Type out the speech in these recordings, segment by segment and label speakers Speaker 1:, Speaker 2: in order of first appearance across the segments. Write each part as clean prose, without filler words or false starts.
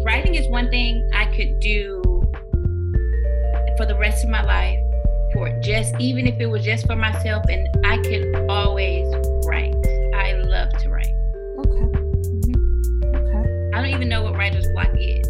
Speaker 1: writing is one thing I could do for the rest of my life, for just, even if it was just for myself, and I could always write. I love to write.
Speaker 2: Okay. Mm-hmm. Okay.
Speaker 1: I don't even know what writer's block is.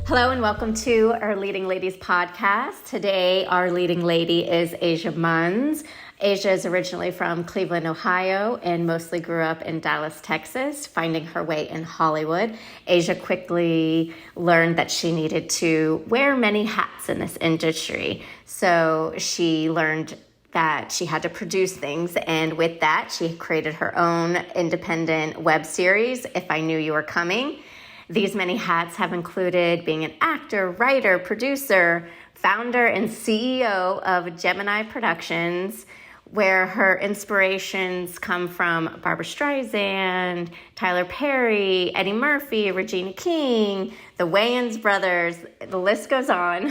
Speaker 3: Hello and welcome to our Leading Ladies podcast. Today, our leading lady is Ajia Munns. Ajia is originally from Cleveland, Ohio, and mostly grew up in Dallas, Texas, finding her way in Hollywood. Ajia quickly learned that she needed to wear many hats in this industry. So she learned that she had to produce things, and with that, she created her own independent web series, If I Knew You Were Coming. These many hats have included being an actor, writer, producer, founder, and CEO of Geminae Productions, where her inspirations come from Barbra Streisand, Tyler Perry, Eddie Murphy, Regina King, the Wayans brothers, the list goes on.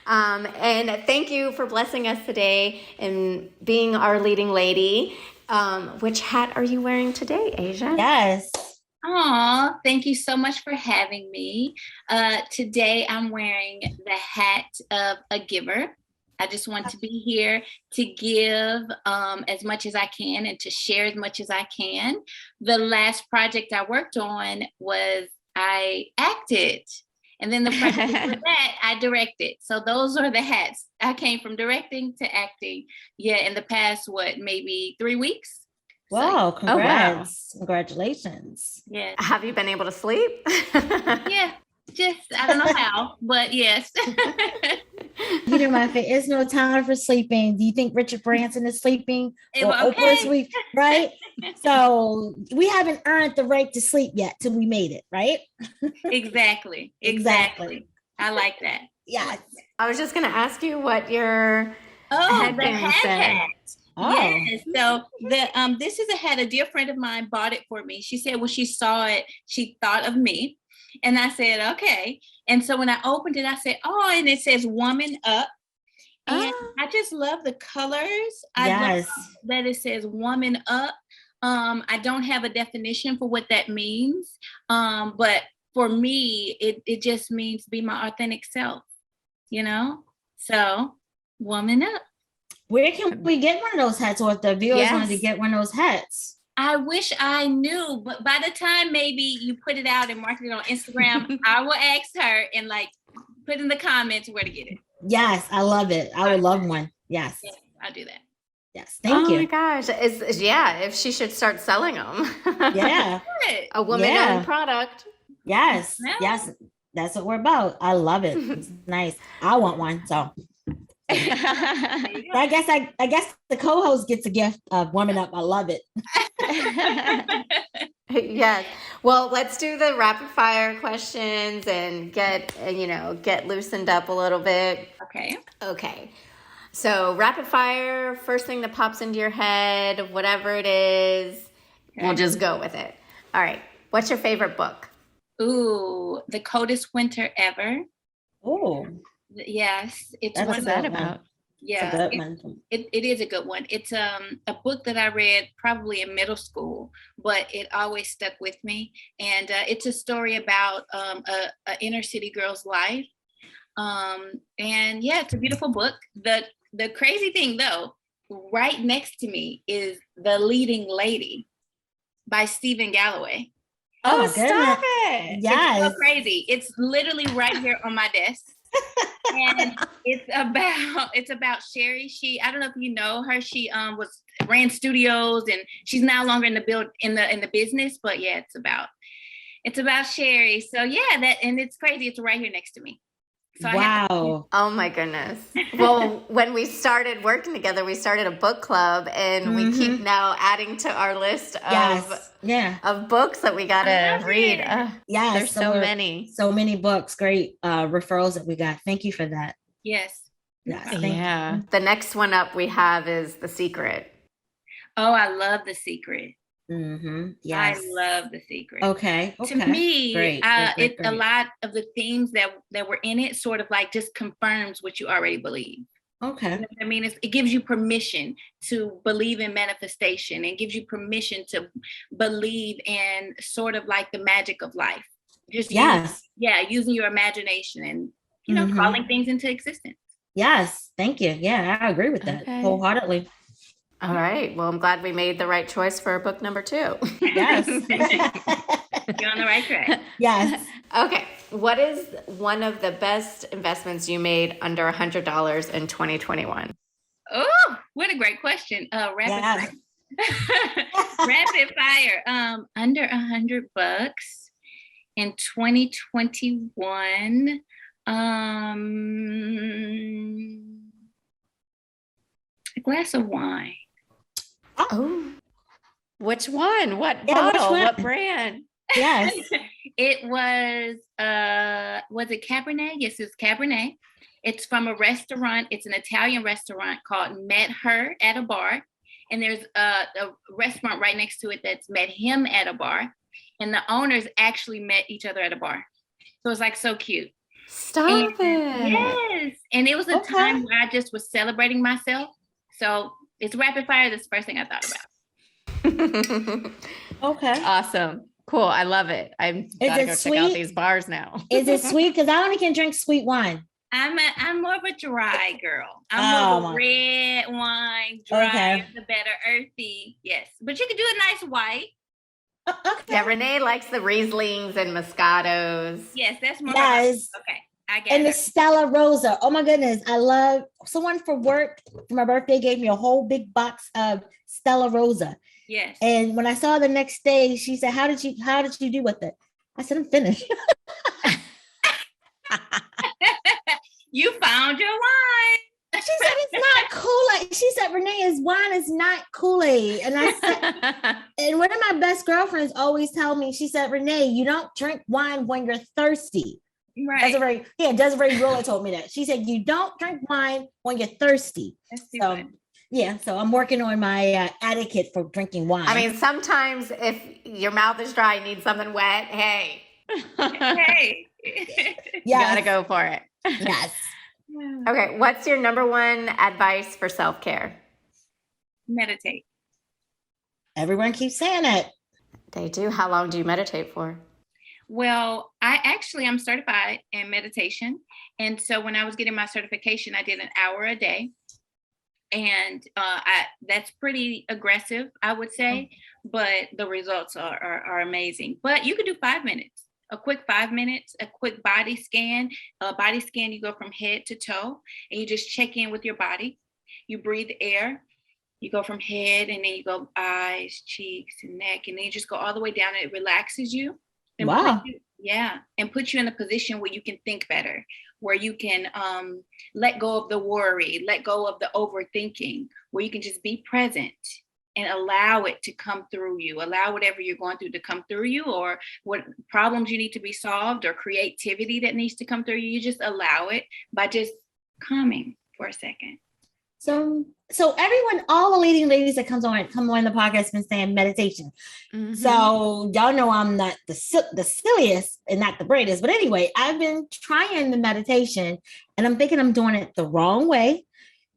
Speaker 3: And thank you for blessing us today and being our leading lady. Which hat are you wearing today, Ajia?
Speaker 2: Yes.
Speaker 1: Aw, thank you so much for having me. Today I'm wearing the hat of a giver. I just want to be here to give as much as I can and to share as much as I can. The last project I worked on was I acted. And then the project before that, I directed. So those are the hats. I came from directing to acting. Yeah, in the past, maybe 3 weeks?
Speaker 2: Wow, congrats.
Speaker 3: Oh, wow.
Speaker 2: Congratulations.
Speaker 1: Yeah.
Speaker 3: Have you been able to sleep?
Speaker 1: Yeah, just, I don't know how, but yes.
Speaker 2: You know, my favorite, there's no time for sleeping. Do you think Richard Branson is sleeping? Or
Speaker 1: Okay.
Speaker 2: Oprah is sleeping, right? So we haven't earned the right to sleep yet till we made it, right?
Speaker 1: Exactly. I like that.
Speaker 2: Yes.
Speaker 3: I was just going to ask you what your
Speaker 1: the
Speaker 3: hat
Speaker 1: hat.
Speaker 2: Oh.
Speaker 1: Yes. So this is a hat. A dear friend of mine bought it for me. She said when she saw it, she thought of me. And I said, okay. And so when I opened it, I said, oh, and it says woman up. And I just love the colors. I love that it says woman up. I don't have a definition for what that means. But for me, it just means be my authentic self, you know? So woman up.
Speaker 2: Where can we get one of those hats, or if the viewers wanted to get one of those hats?
Speaker 1: I wish I knew, but by the time maybe you put it out and market it on Instagram, I will ask her and put in the comments where to get it.
Speaker 2: Yes, I love it. I would love one. Yes.
Speaker 1: Yeah, I'll do that.
Speaker 2: Yes, thank you.
Speaker 3: Oh my gosh. If she should start selling them.
Speaker 2: Yeah.
Speaker 3: A woman-owned product.
Speaker 2: Yes. Yes. That's what we're about. I love it. It's nice. I want one. So I guess the co-host gets a gift of warming up. I love it.
Speaker 3: Yes. Well, let's do the rapid fire questions and get loosened up a little bit. Okay. So rapid fire, first thing that pops into your head, whatever it is, we'll just go with it. All right. What's your favorite book?
Speaker 1: Ooh, The Coldest Winter Ever.
Speaker 2: Oh.
Speaker 1: Yes.
Speaker 3: What's that about?
Speaker 1: Yeah, it is a good one. It's a book that I read probably in middle school, but it always stuck with me. And it's a story about a inner city girl's life. And yeah, it's a beautiful book. The crazy thing though, right next to me is The Leading Lady by Stephen Galloway.
Speaker 3: Oh, stop it.
Speaker 2: Yes.
Speaker 1: It's so crazy. It's literally right here on my desk. And it's about Sherry. I don't know if you know her. She ran studios, and she's no longer in the business. But yeah, it's about Sherry. So yeah, and it's crazy. It's right here next to me. So
Speaker 2: wow.
Speaker 3: Oh my goodness. Well, when we started working together, we started a book club, and we keep now adding to our list of books that we got to read.
Speaker 2: Yes.
Speaker 3: There's so many.
Speaker 2: So many books. Great referrals that we got. Thank you for that.
Speaker 1: Yes.
Speaker 3: Yeah. The next one up we have is The Secret.
Speaker 1: Oh, I love The Secret.
Speaker 2: Mm-hmm. Yes.
Speaker 1: I love The Secret.
Speaker 2: Okay.
Speaker 1: To me, great. A lot of the themes that were in it sort of just confirms what you already believe.
Speaker 2: Okay.
Speaker 1: You know what I mean? It gives you permission to believe in manifestation, and gives you permission to believe in sort of like the magic of life. Just using your imagination and, you know, calling things into existence.
Speaker 2: Yes. Thank you. Yeah, I agree with that wholeheartedly.
Speaker 3: All right. Well, I'm glad we made the right choice for book number 2.
Speaker 2: Yes.
Speaker 1: You're on the right track.
Speaker 2: Yes.
Speaker 3: Okay. What is one of the best investments you made under $100 in 2021?
Speaker 1: Oh, what a great question. Rapid fire. Rapid fire. Under $100 in 2021. A glass of wine.
Speaker 3: Oh, which one? What bottle? What brand?
Speaker 2: Yes.
Speaker 1: It was it Cabernet? Yes, it's Cabernet. It's from a restaurant. It's an Italian restaurant called Met Her at a Bar. And there's a restaurant right next to it that's Met Him at a Bar. And the owners actually met each other at a bar. So it's like so cute.
Speaker 3: Stop it.
Speaker 1: Yes. And it was a time where I just was celebrating myself. So it's rapid fire. That's the first thing I thought about.
Speaker 2: Okay.
Speaker 3: Awesome. Cool. I love it. I'm gotta go check out these bars now.
Speaker 2: Is it sweet? Because I only can drink sweet wine.
Speaker 1: I'm more of a dry girl. I'm more of a red wine, dry, the better, earthy. Yes. But you could do a nice white.
Speaker 2: Okay.
Speaker 3: Yeah, Renee likes the Rieslings and Moscatos.
Speaker 1: Yes, that's more.
Speaker 2: Yes.
Speaker 1: Okay. I get
Speaker 2: and
Speaker 1: it.
Speaker 2: the Stella Rosa. Oh my goodness. I love someone for work for my birthday gave me a whole big box of Stella Rosa.
Speaker 1: Yes.
Speaker 2: And when I saw the next day, she said, How did you do with it? I said, I'm finished.
Speaker 1: You found your wine.
Speaker 2: She said, it's not Kool-Aid. She said, Renee's wine is not Kool-Aid. And I said, and one of my best girlfriends always tell me, she said, Renee, you don't drink wine when you're thirsty.
Speaker 1: Right.
Speaker 2: Desiree Ruler told me that. She said, you don't drink wine when you're thirsty.
Speaker 1: That's too funny.
Speaker 2: Yeah, so I'm working on my etiquette for drinking wine.
Speaker 3: I mean, sometimes if your mouth is dry and need something wet, hey.
Speaker 1: Hey.
Speaker 3: You gotta go for it.
Speaker 2: Yes.
Speaker 3: Okay, what's your number one advice for self-care?
Speaker 1: Meditate.
Speaker 2: Everyone keeps saying it.
Speaker 3: They do. How long do you meditate for?
Speaker 1: Well, I'm certified in meditation. And so when I was getting my certification, I did an hour a day. And that's pretty aggressive, I would say, but the results are amazing. But you could do 5 minutes, a quick 5 minutes, a quick body scan. You go from head to toe, and you just check in with your body. You breathe air. You go from head, and then you go eyes, cheeks, and neck, and then you just go all the way down, and it relaxes you. And and puts you in a position where you can think better, where you can let go of the worry, let go of the overthinking, where you can just be present and allow it to come through you, allow whatever you're going through to come through you, or what problems you need to be solved, or creativity that needs to come through you. You just allow it by just calming for a second.
Speaker 2: So everyone, all the leading ladies that come on the podcast been saying meditation. Mm-hmm. So y'all know I'm not the silliest and not the brightest, but anyway, I've been trying the meditation, and I'm thinking I'm doing it the wrong way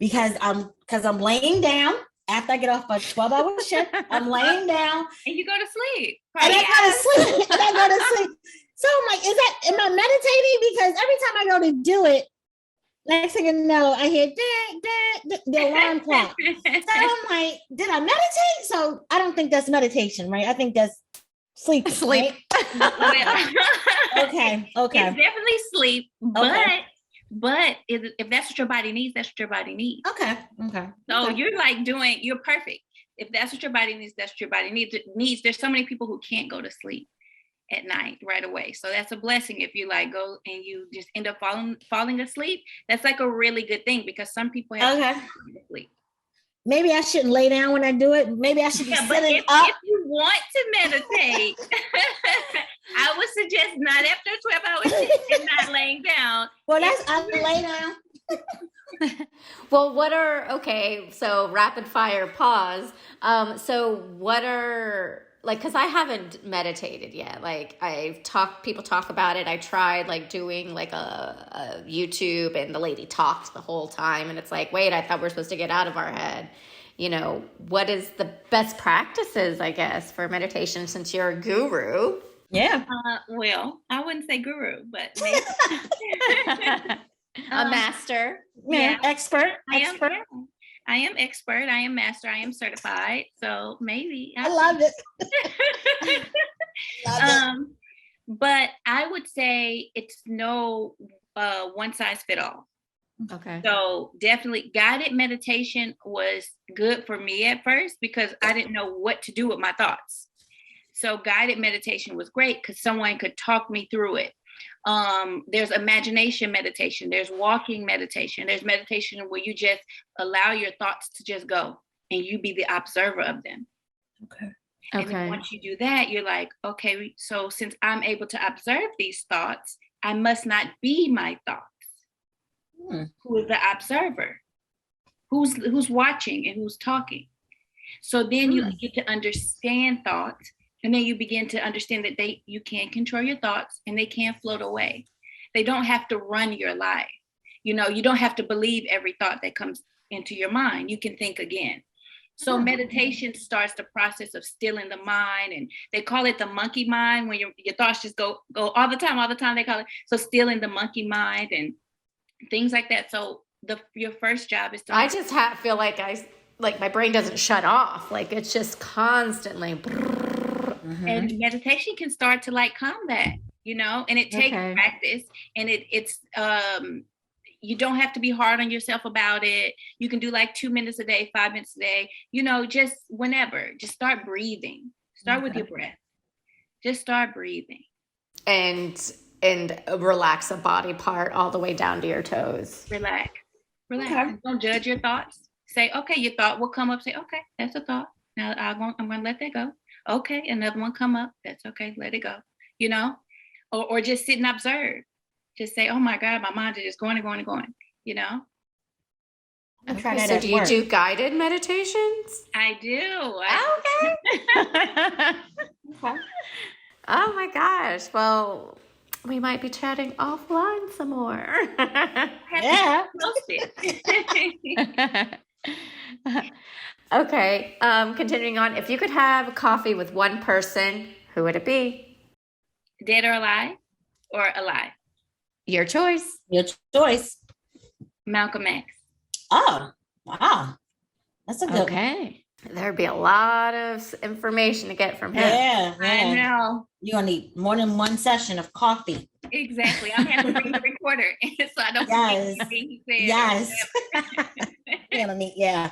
Speaker 2: because I'm laying down after I get off a 12-hour shift. I'm laying down,
Speaker 1: and you go to sleep.
Speaker 2: And I go to sleep. So I'm like, am I meditating? Because every time I go to do it, next thing you know, I hear the alarm clock. So I'm like, did I meditate? So I don't think that's meditation, right? I think that's sleep.
Speaker 3: Sleep.
Speaker 2: Right? Okay.
Speaker 1: It's definitely sleep, but if that's what your body needs, that's what your body needs.
Speaker 2: Okay.
Speaker 1: So you're perfect. If that's what your body needs, that's what your body needs. There's so many people who can't go to sleep at night right away. So that's a blessing if you go and you just end up falling asleep. That's like a really good thing, because some people have to sleep.
Speaker 2: Maybe I shouldn't lay down when I do it. Maybe I should be sitting up.
Speaker 1: If you want to meditate, I would suggest not after 12 hours and not laying down.
Speaker 2: Well, I lay down.
Speaker 3: Well, so rapid fire pause. So what are like, cause I haven't meditated yet. Like people talk about it. I tried like doing like a YouTube, and the lady talked the whole time. And it's like, wait, I thought we're supposed to get out of our head. You know, what is the best practices, I guess, for meditation, since you're a guru?
Speaker 2: Yeah.
Speaker 1: Well, I wouldn't say guru, but maybe.
Speaker 3: A master.
Speaker 2: Yeah. Expert.
Speaker 1: I am expert. I am master. I am certified. So maybe.
Speaker 2: I love it.
Speaker 1: But I would say it's no one size fit all.
Speaker 3: Okay.
Speaker 1: So definitely guided meditation was good for me at first because I didn't know what to do with my thoughts. So guided meditation was great because someone could talk me through it. There's imagination meditation, there's walking meditation, there's meditation where you just allow your thoughts to just go and you be the observer of them.
Speaker 2: Okay.
Speaker 1: And then once you do that, you're like, okay, so since I'm able to observe these thoughts, I must not be my thoughts. Who is the observer? Who's watching and who's talking? So then you get to understand thoughts. And then you begin to understand that you can control your thoughts and they can float away. They don't have to run your life. You know, you don't have to believe every thought that comes into your mind. You can think again. So meditation starts the process of stilling the mind, and they call it the monkey mind when your thoughts just go all the time they call it. So stilling the monkey mind and things like that. So your first job is to
Speaker 3: I just feel like my brain doesn't shut off. Like it's just constantly.
Speaker 1: And meditation can start to like calm that, you know, and it takes practice, and it's you don't have to be hard on yourself about it. You can do like 2 minutes a day, 5 minutes a day, you know, just whenever. Just start breathing. Start with your breath. Just start breathing. And
Speaker 3: relax a body part all the way down to your toes.
Speaker 1: Relax. Okay. Don't judge your thoughts. Say, okay, your thought will come up. Say, okay, that's a thought. Now I'm going to let that go. Okay, another one come up. That's okay. Let it go. You know, or just sit and observe. Just say, oh my God, my mind is just going and going and going. You know.
Speaker 3: Okay, so do you do guided meditations?
Speaker 1: I do.
Speaker 3: Okay. Okay. Oh my gosh. Well, we might be chatting offline some more.
Speaker 2: Yeah.
Speaker 3: Okay. Continuing on. If you could have coffee with one person, who would it be?
Speaker 1: Dead or alive? Or alive?
Speaker 3: Your choice.
Speaker 2: Your choice.
Speaker 1: Malcolm X.
Speaker 2: Oh, wow. That's a good
Speaker 3: Okay. There'd be a lot of information to get from him.
Speaker 2: Yeah.
Speaker 1: I know.
Speaker 2: You're going to need more than one session of coffee.
Speaker 1: Exactly. I'm having to bring the recorder so I don't
Speaker 2: Yes.
Speaker 1: forget anything he said.
Speaker 2: Yes. Yeah.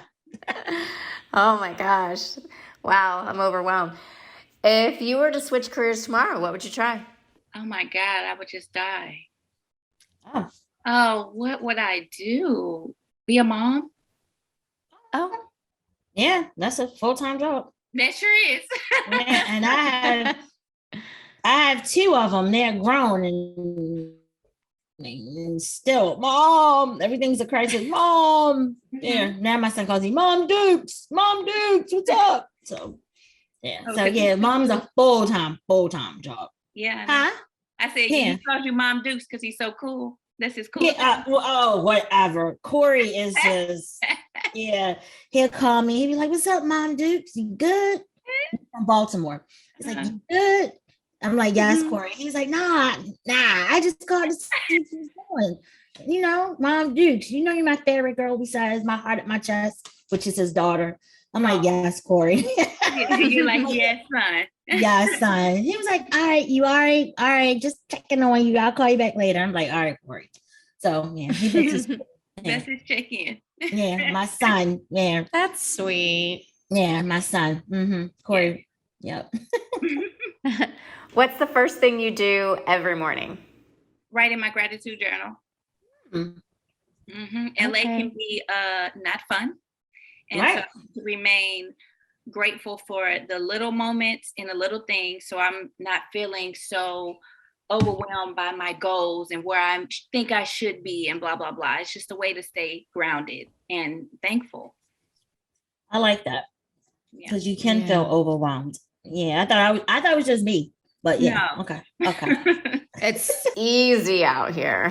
Speaker 3: Oh my gosh. Wow. I'm overwhelmed. If you were to switch careers tomorrow, what would you try?
Speaker 1: Oh my God. I would just die.
Speaker 2: Oh,
Speaker 1: what would I do? Be a mom?
Speaker 3: Oh.
Speaker 2: Yeah, that's a full-time job.
Speaker 1: That sure is.
Speaker 2: Yeah, and I have two of them. They're grown and still, Mom, everything's a crisis. Mom. Yeah. Now my son calls me Mom Dukes. Mom Dukes, what's up? So yeah. Okay. So yeah, mom's a full-time job.
Speaker 1: Yeah.
Speaker 2: Huh?
Speaker 1: I said he calls you Mom Dukes because he's so cool. This is cool.
Speaker 2: Yeah, whatever. Corey is just, yeah. He'll call me. He'll be like, "What's up, Mom Dukes? You good?" He's from Baltimore. He's like, "You good?" I'm like, "Yes, Corey." He's like, Nah. I just called to see what he's doing. You know, Mom Dukes. You know, you're my favorite girl besides my heart at my chest, which is his daughter. I'm like, "Yes, Corey."
Speaker 1: You're like, "Yes, son."
Speaker 2: Yes, son. He was like, "All right, you all right? All right, just checking on you. I'll call you back later." I'm like, "All right, Corey." So yeah, he thinks he's
Speaker 1: that's his check-in.
Speaker 2: Yeah, my son. Yeah,
Speaker 3: that's sweet.
Speaker 2: Yeah, my son. Corey. Yep.
Speaker 3: What's the first thing you do every morning?
Speaker 1: Write in my gratitude journal. LA can be not fun. And so to remain grateful for the little moments and the little things, so I'm not feeling so overwhelmed by my goals and where I think I should be and blah, blah, blah. It's just a way to stay grounded and thankful.
Speaker 2: I like that because you can feel overwhelmed. Yeah, I thought it was just me. But yeah,
Speaker 1: No.
Speaker 2: okay.
Speaker 3: It's easy out here.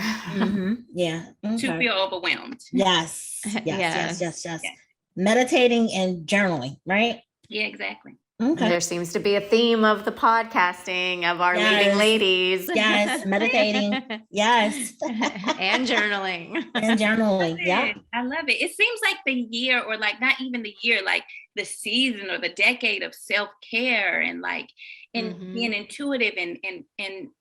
Speaker 2: Yeah.
Speaker 1: To feel overwhelmed.
Speaker 2: Yes.
Speaker 3: Yes.
Speaker 2: Meditating and journaling, right?
Speaker 1: Yeah, exactly.
Speaker 2: Okay.
Speaker 3: There seems to be a theme of the podcasting of our leading ladies.
Speaker 2: Yes, meditating. Yes.
Speaker 3: And journaling.
Speaker 2: Yeah.
Speaker 1: I love it. It seems like the year, or like not even the year, like the season or the decade of self-care and like being intuitive and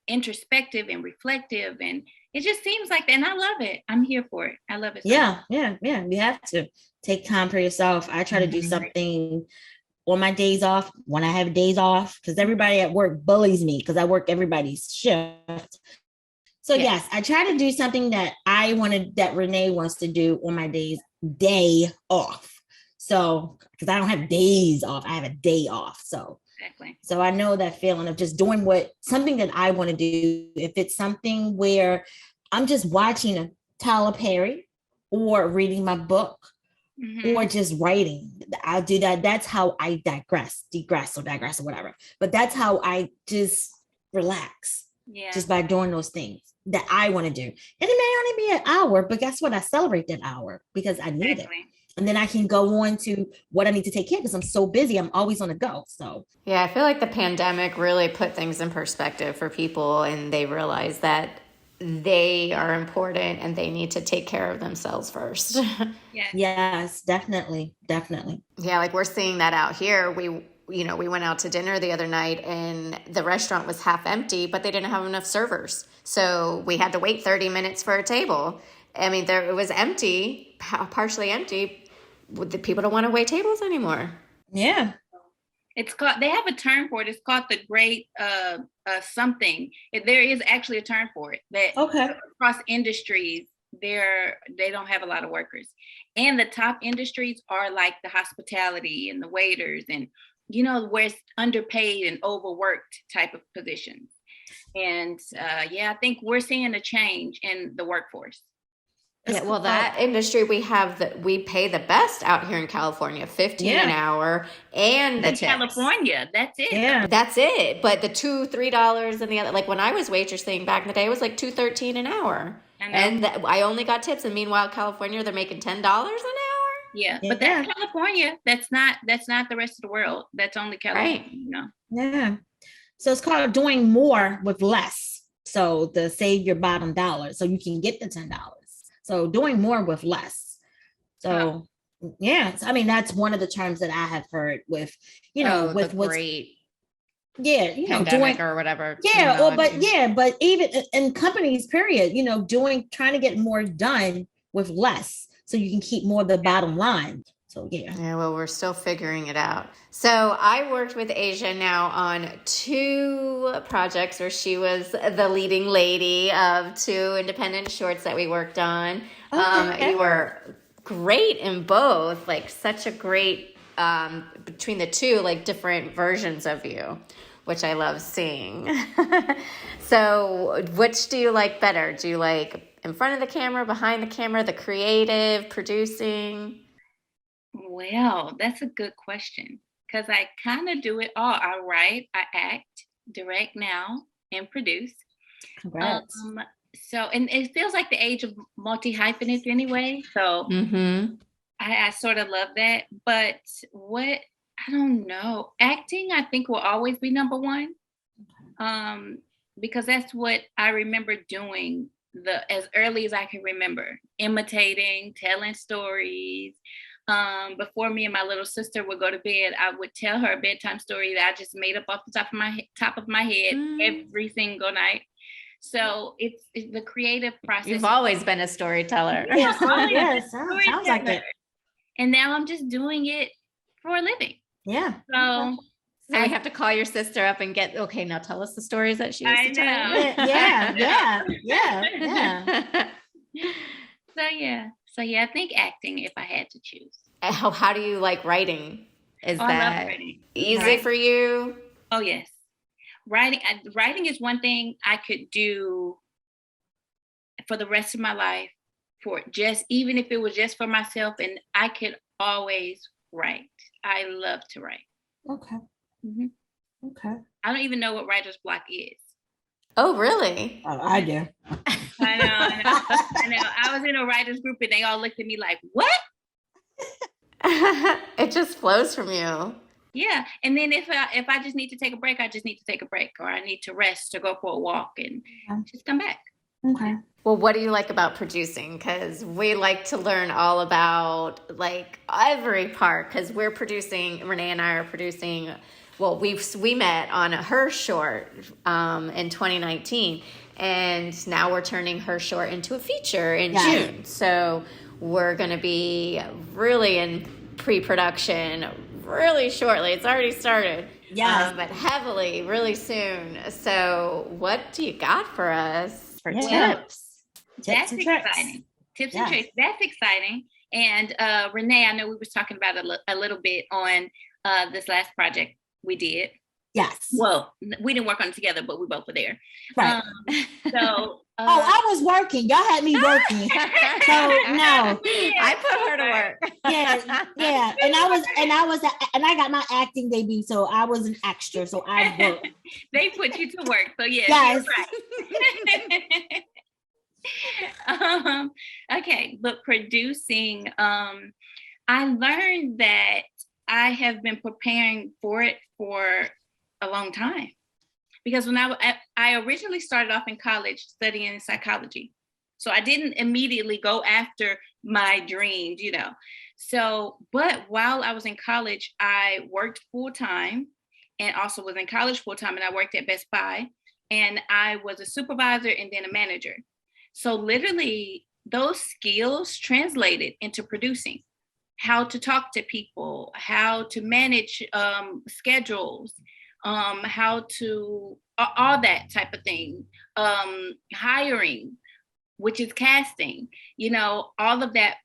Speaker 1: introspective and reflective. And it just seems like that. And I love it. I'm here for it. I love it.
Speaker 2: Yeah. You have to take time for yourself. I try to do something on my days off, when I have days off, because everybody at work bullies me because I work everybody's shift. So yes, I try to do something that that Renee wants to do on my day off. So, because I don't have days off, I have a day off. So, so I know that feeling of just doing something that I want to do. If it's something where I'm just watching a Tyler Perry or reading my book, or just writing, I'll do that. That's how I digress or whatever. But that's how I just relax. Yeah. Just by doing those things that I want to do. And it may only be an hour, but guess what? I celebrate that hour because I need it. And then I can go on to what I need to take care of because I'm so busy. I'm always on the go. So
Speaker 3: yeah, I feel like the pandemic really put things in perspective for people, and they realize that they are important and they need to take care of themselves first.
Speaker 2: Yes, definitely.
Speaker 3: Yeah, like we're seeing that out here. We went out to dinner the other night and the restaurant was half empty, but they didn't have enough servers. So we had to wait 30 minutes for a table. I mean, it was empty, partially empty. The people don't want to wait tables anymore.
Speaker 2: Yeah.
Speaker 1: It's called, they have a term for it. It's called the great something. There is actually a term for it that across industries, they don't have a lot of workers. And the top industries are like the hospitality and the waiters and, where it's underpaid and overworked type of positions. And I think we're seeing a change in the workforce.
Speaker 3: Yeah, well, that industry we pay the best out here in California, $15 an hour, and the tips.
Speaker 1: California, that's it.
Speaker 2: Yeah,
Speaker 3: that's it. But the $2-3 and the other, like when I was waitressing back in the day, it was like $2.13 an hour, and I only got tips. And meanwhile, California, they're making $10 an hour.
Speaker 1: Yeah, but that's California. That's not the rest of the world. That's only California.
Speaker 3: Right.
Speaker 2: Yeah. So it's called doing more with less. So to save your bottom dollar, so you can get the $10. So doing more with less. So I mean, that's one of the terms that I have heard with, with what's
Speaker 3: great.
Speaker 2: Yeah,
Speaker 3: pandemic or whatever.
Speaker 2: Yeah, but even in companies, period, trying to get more done with less, so you can keep more of the bottom line. So
Speaker 3: yeah, well, we're still figuring it out. So I worked with Ajia now on 2 projects where she was the leading lady of 2 independent shorts that we worked on. You were great in both, like such a great, between the 2, like different versions of you, which I love seeing. So which do you like better? Do you like in front of the camera, behind the camera, the creative, producing?
Speaker 1: Well, that's a good question because I kind of do it all. I write, I act, direct now, and produce.
Speaker 2: Congrats.
Speaker 1: So, and it feels like the age of multi-hyphenates anyway. So I sort of love that. But I don't know. Acting, I think, will always be number 1 because that's what I remember doing as early as I can remember, imitating, telling stories. Before me and my little sister would go to bed, I would tell her a bedtime story that I just made up off the top of my head every single night. So it's the creative process.
Speaker 3: You've always been a storyteller.
Speaker 2: Yes, sounds like it.
Speaker 1: And now I'm just doing it for a living.
Speaker 2: Yeah.
Speaker 3: So you have to call your sister up and now tell us the stories that she used to tell.
Speaker 2: Yeah.
Speaker 1: So I think acting if I had to choose.
Speaker 3: How do you like writing? Is that easy for you?
Speaker 1: Oh, yes. Writing is one thing I could do for the rest of my life, even if it was just for myself, and I could always write. I love to write.
Speaker 2: Okay. Okay.
Speaker 1: I don't even know what writer's block is.
Speaker 3: Oh, really?
Speaker 2: Oh, I do.
Speaker 1: I know. I was in a writer's group and they all looked at me like, what?
Speaker 3: It just flows from you.
Speaker 1: Yeah. And then if I just need to take a break, I just need to take a break, or I need to rest or go for a walk and just come back.
Speaker 2: Okay.
Speaker 3: Well, what do you like about producing? Because we like to learn all about like every part, because we're producing, Renee and I are producing, well, we met on her short in 2019, and now we're turning her short into a feature in June. So we're going to be really in pre-production really shortly. It's already started.
Speaker 2: Yeah.
Speaker 3: But heavily, really soon. So what do you got for us for
Speaker 2: tips?
Speaker 1: That's exciting. Tips and tricks. That's exciting. And Renee, I know we were talking about a little bit on this last project we did.
Speaker 2: Yes.
Speaker 1: Well, we didn't work on it together, but we both were there.
Speaker 2: Right.
Speaker 1: I
Speaker 2: was working. Y'all had me working. So no,
Speaker 3: I put her to work.
Speaker 2: Yeah. And I got my acting debut, so I was an extra. So I worked.
Speaker 1: They put you to work. So yes. Right. Okay, but producing, I learned that I have been preparing for it for a long time, because when I originally started off in college studying psychology, so I didn't immediately go after my dreams, So, but while I was in college, I worked full time, and also was in college full time, and I worked at Best Buy, and I was a supervisor and then a manager. So literally those skills translated into producing, how to talk to people, how to manage schedules, how to, all that type of thing, hiring, which is casting, all of that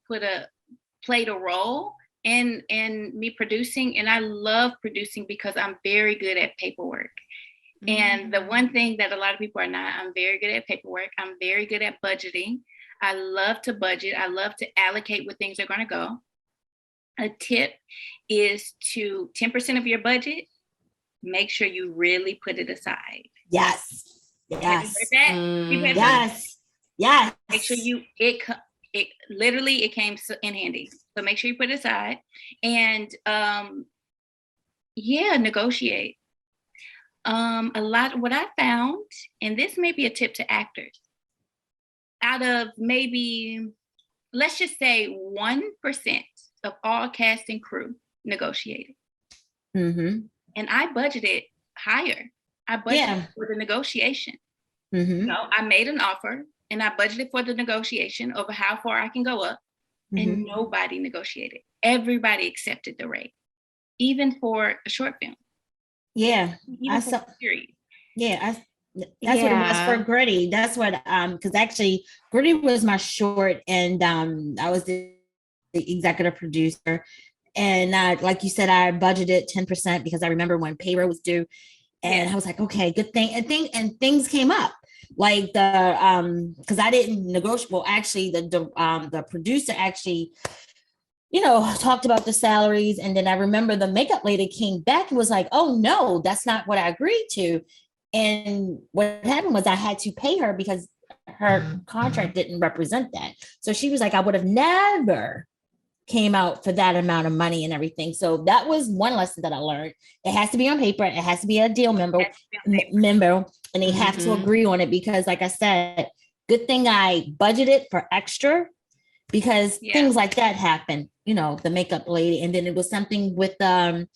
Speaker 1: played a role in me producing. And I love producing because I'm very good at paperwork. And the one thing that a lot of people are not, I'm very good at paperwork. I'm very good at budgeting. I love to budget. I love to allocate where things are going to go. A tip is to 10% of your budget, make sure you really put it aside.
Speaker 2: Yes.
Speaker 1: Have you heard that?
Speaker 2: Yes.
Speaker 1: Make sure it literally, it came in handy. So make sure you put it aside and negotiate. What I found, and this may be a tip to actors, out of maybe, let's just say 1% of all cast and crew negotiated.
Speaker 2: Mm-hmm.
Speaker 1: And I budgeted higher. I budgeted for the negotiation. Mm-hmm. I made an offer and I budgeted for the negotiation over how far I can go up, and nobody negotiated. Everybody accepted the rate, even for a short film.
Speaker 2: Yeah, I saw. Yeah, that's what it was for Gritty. That's what because actually Gritty was my short, and I was the executive producer, and like you said, I budgeted 10% because I remember when payroll was due, and I was like, okay, good thing, and things came up. Like the because I didn't negotiate. Well, actually, the producer actually, talked about the salaries. And then I remember the makeup lady came back and was like, oh, no, that's not what I agreed to. And what happened was I had to pay her because her contract didn't represent that. So she was like, I would have never came out for that amount of money and everything. So that was one lesson that I learned. It has to be on paper. It has to be a deal member, and they have to agree on it because, like I said, good thing I budgeted for extra because things like that happen, the makeup lady. And then it was something with the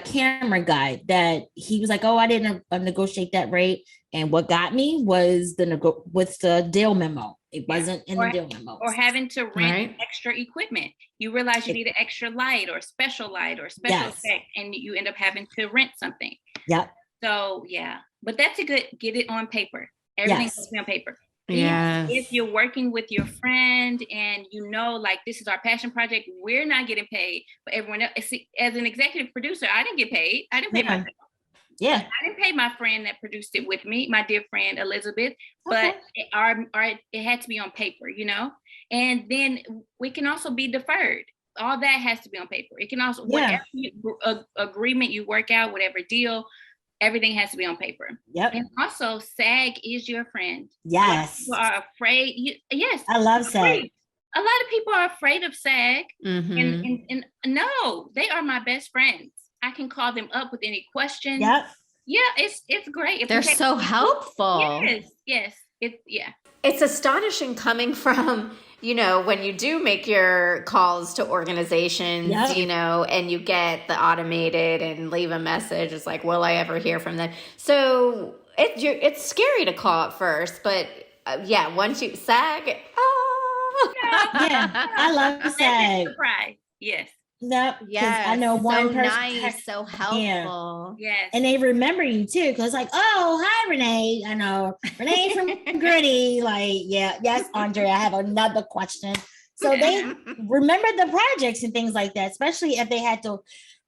Speaker 2: camera guy that he was like, oh, I didn't negotiate that rate. And what got me was the deal memo. It wasn't in the deal memo.
Speaker 1: Or having to rent extra equipment. You realize you need an extra light or special effect, and you end up having to rent something.
Speaker 2: Yep.
Speaker 1: So, but that's a good, get it on paper. Everything has to be on paper.
Speaker 3: Yeah.
Speaker 1: If you're working with your friend and like this is our passion project, we're not getting paid, but everyone else, as an executive producer, I didn't get paid. I didn't pay myself.
Speaker 2: Yeah.
Speaker 1: I didn't pay my friend that produced it with me, my dear friend Elizabeth, but it had to be on paper, and then we can also be deferred. All that has to be on paper. It can also, whatever agreement you work out, whatever deal, everything has to be on paper.
Speaker 2: Yep.
Speaker 1: And also, SAG is your friend.
Speaker 2: Yes.
Speaker 1: People are afraid. Yes.
Speaker 2: I love SAG.
Speaker 1: A lot of people are afraid of SAG.
Speaker 3: Mm-hmm.
Speaker 1: And no, they are my best friends. I can call them up with any questions.
Speaker 2: Yep.
Speaker 1: Yeah, it's great. If
Speaker 3: They're so helpful.
Speaker 1: Yes.
Speaker 3: It's astonishing coming from, when you do make your calls to organizations, and you get the automated and leave a message. It's like, will I ever hear from them? So it's scary to call at first, but once you SAG,
Speaker 2: yeah, I love SAG.
Speaker 1: Surprise. Yes.
Speaker 2: No,
Speaker 3: yes,
Speaker 2: I know one
Speaker 3: so
Speaker 2: person.
Speaker 3: Nice, so helpful.
Speaker 1: Yeah. Yes.
Speaker 2: And they remember you too, because like, oh, hi, Renee. I know Renee from Gritty. Like, yes, Andre, I have another question. So they remember the projects and things like that, especially if they had to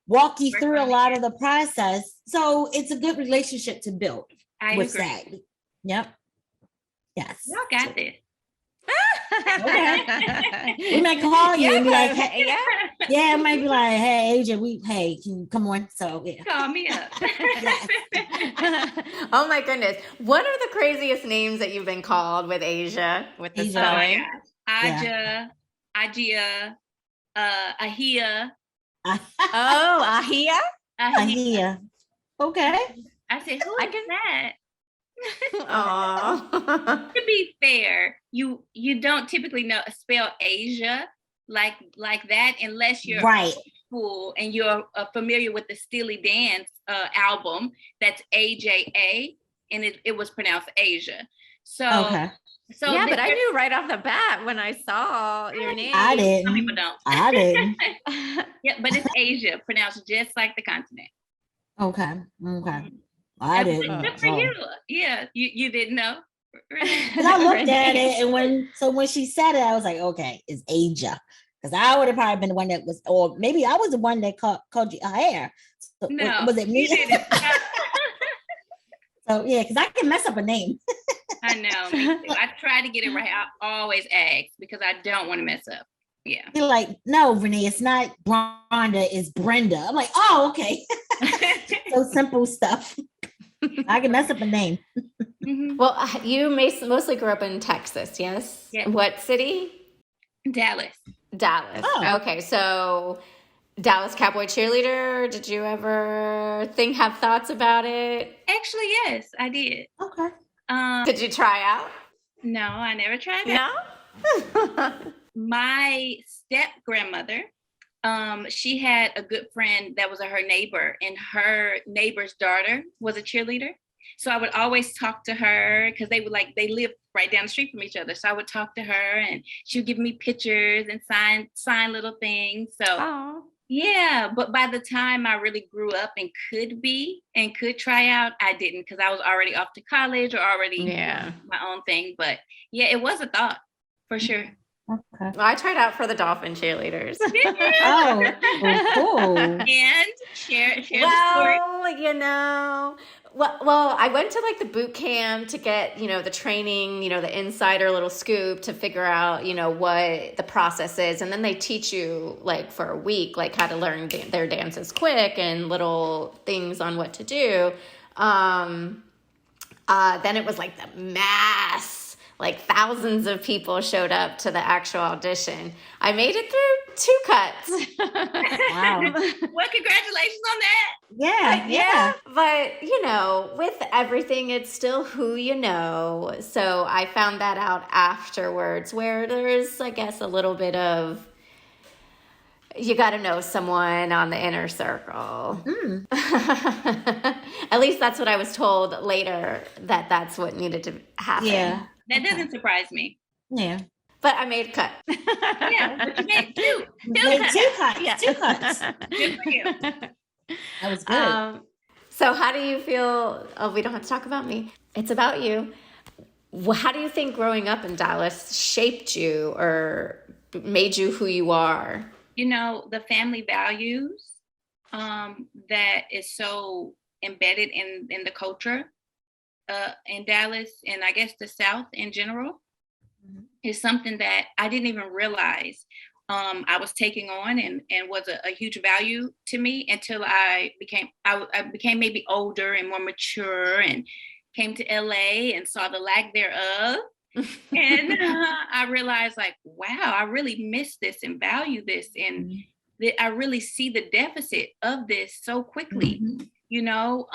Speaker 2: walk you through a lot of the process. So it's a good relationship to build with SAG. Yep. Yes.
Speaker 1: Y'all got this.
Speaker 2: Okay. We might call you and be like, hey, it might be like, hey, Ajia, can you come on? So
Speaker 1: call me up.
Speaker 3: Oh my goodness. What are the craziest names that you've been called with Ajia, with the spelling?
Speaker 1: Ajia, Ajia.
Speaker 3: Ahia?
Speaker 2: Ahia. Okay.
Speaker 1: I said, who is that?
Speaker 3: Aww.
Speaker 1: To be fair, you don't typically spell Asia like that unless you're
Speaker 2: right
Speaker 1: school and you're familiar with the Steely Dan album. That's AJA, and it was pronounced Asia. So
Speaker 2: okay.
Speaker 3: So yeah, but I knew right off the bat when I saw your name.
Speaker 2: I didn't.
Speaker 1: Some people don't.
Speaker 2: I didn't.
Speaker 1: Yeah, but it's Asia, pronounced just like the continent.
Speaker 2: Okay. I didn't.
Speaker 1: Good for you. Yeah, you didn't know.
Speaker 2: And I looked at it, and when she said it, I was like, okay, it's Ajia. Because I would have probably been the one that was, or maybe I was the one that called you hair. So,
Speaker 1: no,
Speaker 2: was it me?
Speaker 1: You didn't.
Speaker 2: So yeah, because I can mess up a name.
Speaker 1: I know. Me too. I try to get it right. I always ask because I don't want to mess up. Yeah.
Speaker 2: You're like, no, Renee, it's not Rhonda, it's Brenda. I'm like, oh, okay. So simple stuff. I can mess up a name.
Speaker 1: Mm-hmm.
Speaker 3: Well, you mostly grew up in Texas, yes?
Speaker 1: Yeah.
Speaker 3: What city?
Speaker 1: Dallas.
Speaker 3: Oh. Okay, so Dallas Cowboy Cheerleader. Did you ever have thoughts about it?
Speaker 1: Actually, yes, I did.
Speaker 2: Okay.
Speaker 3: Did you try out?
Speaker 1: No, I never tried out.
Speaker 3: No?
Speaker 1: My step grandmother, she had a good friend that was her neighbor, and her neighbor's daughter was a cheerleader. So I would always talk to her because they lived right down the street from each other. So I would talk to her, and she would give me pictures and sign little things. So yeah, but by the time I really grew up and could try out, I didn't, because I was already off to college or already doing my own thing. But yeah, it was a thought for sure.
Speaker 2: Okay.
Speaker 3: Well, I tried out for the Dolphin Cheerleaders.
Speaker 2: Oh, cool.
Speaker 1: And share the story.
Speaker 3: Well, I went to like the boot camp to get, the training, the insider little scoop to figure out, what the process is. And then they teach you like for a week, like how to learn their dances quick and little things on what to do. Then it was like the mass. Like thousands of people showed up to the actual audition. I made it through 2 cuts.
Speaker 2: Wow.
Speaker 1: Well, congratulations on that.
Speaker 2: Yeah.
Speaker 3: But, with everything, it's still who you know. So I found that out afterwards, where there's, I guess, a little bit of, you got to know someone on the inner circle. At least that's what I was told later, that's what needed to happen.
Speaker 2: Yeah.
Speaker 1: That doesn't surprise me.
Speaker 2: Yeah.
Speaker 3: But I made a cut.
Speaker 1: Yeah, but you made two
Speaker 2: cuts.
Speaker 3: Yeah.
Speaker 2: 2 cuts.
Speaker 1: Good for you.
Speaker 2: That was good.
Speaker 3: So how do you feel? Oh, we don't have to talk about me. It's about you. How do you think growing up in Dallas shaped you or made you who you are?
Speaker 1: The family values that is so embedded in the culture in Dallas, and I guess the South in general, is something that I didn't even realize I was taking on and was a huge value to me until I became maybe older and more mature and came to LA and saw the lack thereof. And I realized like, wow, I really miss this and value this. And I really see the deficit of this so quickly, you know?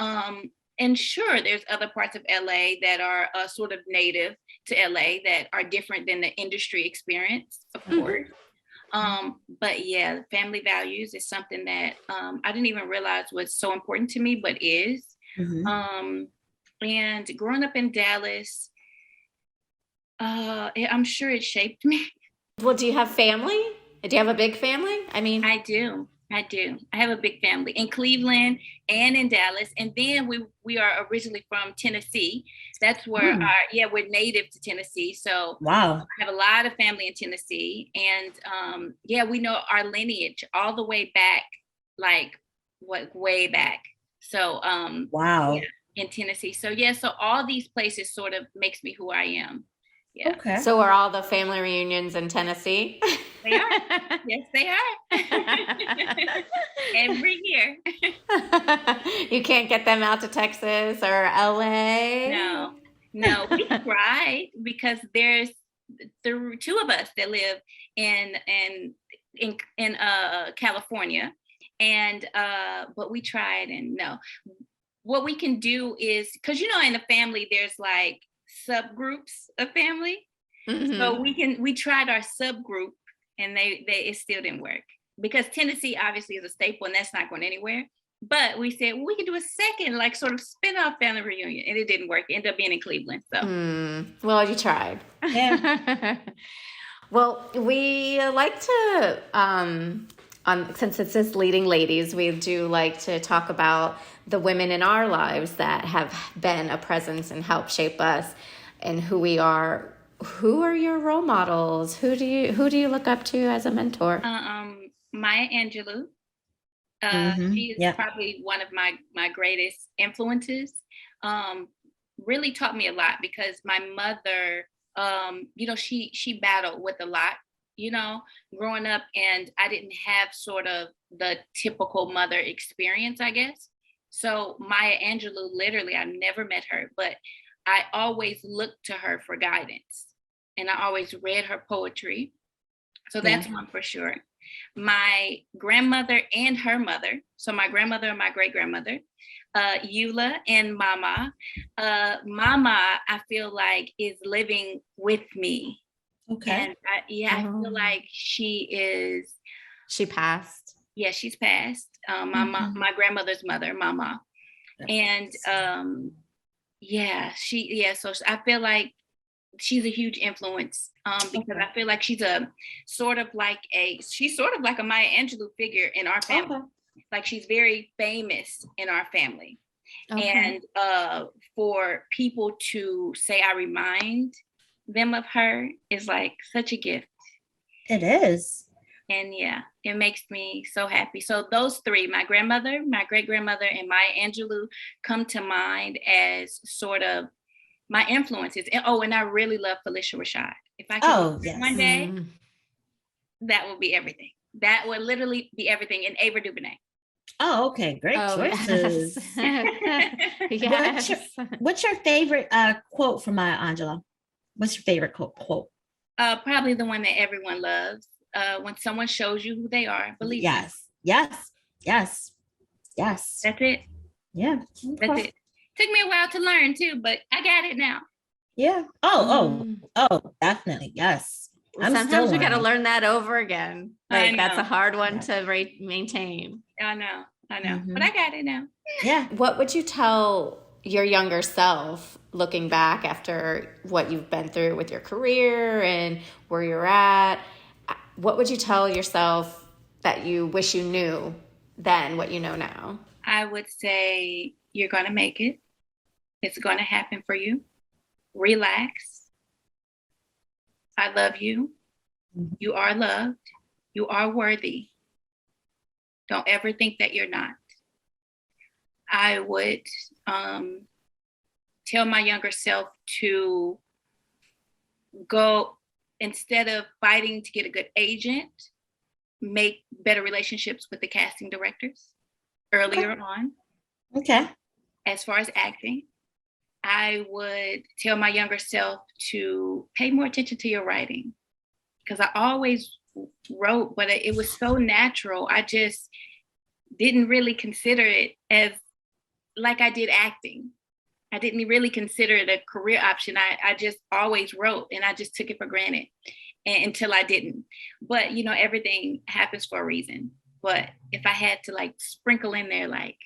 Speaker 1: And sure, there's other parts of LA that are sort of native to LA that are different than the industry experience, of course. But yeah, family values is something that I didn't even realize was so important to me, but is. And growing up in Dallas, I'm sure it shaped me.
Speaker 3: Well, do you have family? Do you have a big family? I mean,
Speaker 1: I do. I have a big family in Cleveland and in Dallas. And then we are originally from Tennessee. That's where we're native to Tennessee. So
Speaker 2: wow.
Speaker 1: I have a lot of family in Tennessee. And we know our lineage all the way back, like way back. So
Speaker 2: wow.
Speaker 1: Yeah, in Tennessee. So so all these places sort of makes me who I am. Yeah.
Speaker 2: Okay.
Speaker 3: So are all the family reunions in Tennessee?
Speaker 1: They are. Yes, they are. Every year.
Speaker 3: You can't get them out to Texas or LA?
Speaker 1: No, we tried because there's the two of us that live in California, and but we tried, and no. What we can do is, because in the family there's like subgroups of family. So we tried our subgroup and it still didn't work because Tennessee obviously is a staple and that's not going anywhere. But we said, well, we could do a second, like sort of spin-off family reunion, and it didn't work. It ended up being in Cleveland. So
Speaker 3: well, you tried.
Speaker 2: Yeah.
Speaker 3: Well, we like to since it says Leading Ladies, we do like to talk about the women in our lives that have been a presence and helped shape us and who we are. Who are your role models? Who do you look up to as a mentor?
Speaker 1: Maya Angelou. She is probably one of my greatest influences. Really taught me a lot because my mother, she battled with a lot, growing up, and I didn't have sort of the typical mother experience, I guess. So Maya Angelou, literally, I never met her, but I always looked to her for guidance, and I always read her poetry. So that's one for sure. My grandmother and her mother, so my grandmother and my great-grandmother, Eula and Mama. Mama, I feel like, is living with me.
Speaker 2: Okay.
Speaker 1: And I feel like she
Speaker 3: passed.
Speaker 1: Yeah, she's passed. My grandmother's mother, Mama. And so I feel like she's a huge influence because I feel like she's sort of like a Maya Angelou figure in our family. Okay. Like she's very famous in our family. Okay. And for people to say I remind them of her is like such a gift.
Speaker 2: It is.
Speaker 1: And it makes me so happy. So those three, my grandmother, my great-grandmother, and Maya Angelou, come to mind as sort of my influences. And I really love Phylicia Rashad. If I could one day, that would be everything. That would literally be everything. And Ava DuVernay.
Speaker 2: Oh, okay. Great choices.
Speaker 3: Yes.
Speaker 2: What's your favorite quote from Maya Angelou? What's your favorite quote?
Speaker 1: Probably the one that everyone loves. When someone shows you who they are, believe them.
Speaker 2: Yes.
Speaker 1: That's it.
Speaker 2: Yeah.
Speaker 1: Okay. That's it. Took me a while to learn too, but I got it now.
Speaker 2: Yeah. Oh, definitely. Yes.
Speaker 3: Sometimes we got to learn that over again. Like that's a hard one to maintain.
Speaker 1: I know. But I got it now.
Speaker 2: Yeah.
Speaker 3: What would you tell your younger self looking back after what you've been through with your career and where you're at? What would you tell yourself that you wish you knew then, what you know now?
Speaker 1: I would say you're going to make it. It's going to happen for you. Relax. I love you. You are loved. You are worthy. Don't ever think that you're not. I would tell my younger self to go, instead of fighting to get a good agent, make better relationships with the casting directors earlier on.
Speaker 2: Okay.
Speaker 1: As far as acting, I would tell my younger self to pay more attention to your writing, because I always wrote, but it was so natural. I just didn't really consider it as like I did acting. I didn't really consider it a career option. I just always wrote, and I just took it for granted until I didn't. But, you know, everything happens for a reason. But if I had to like sprinkle in there, like,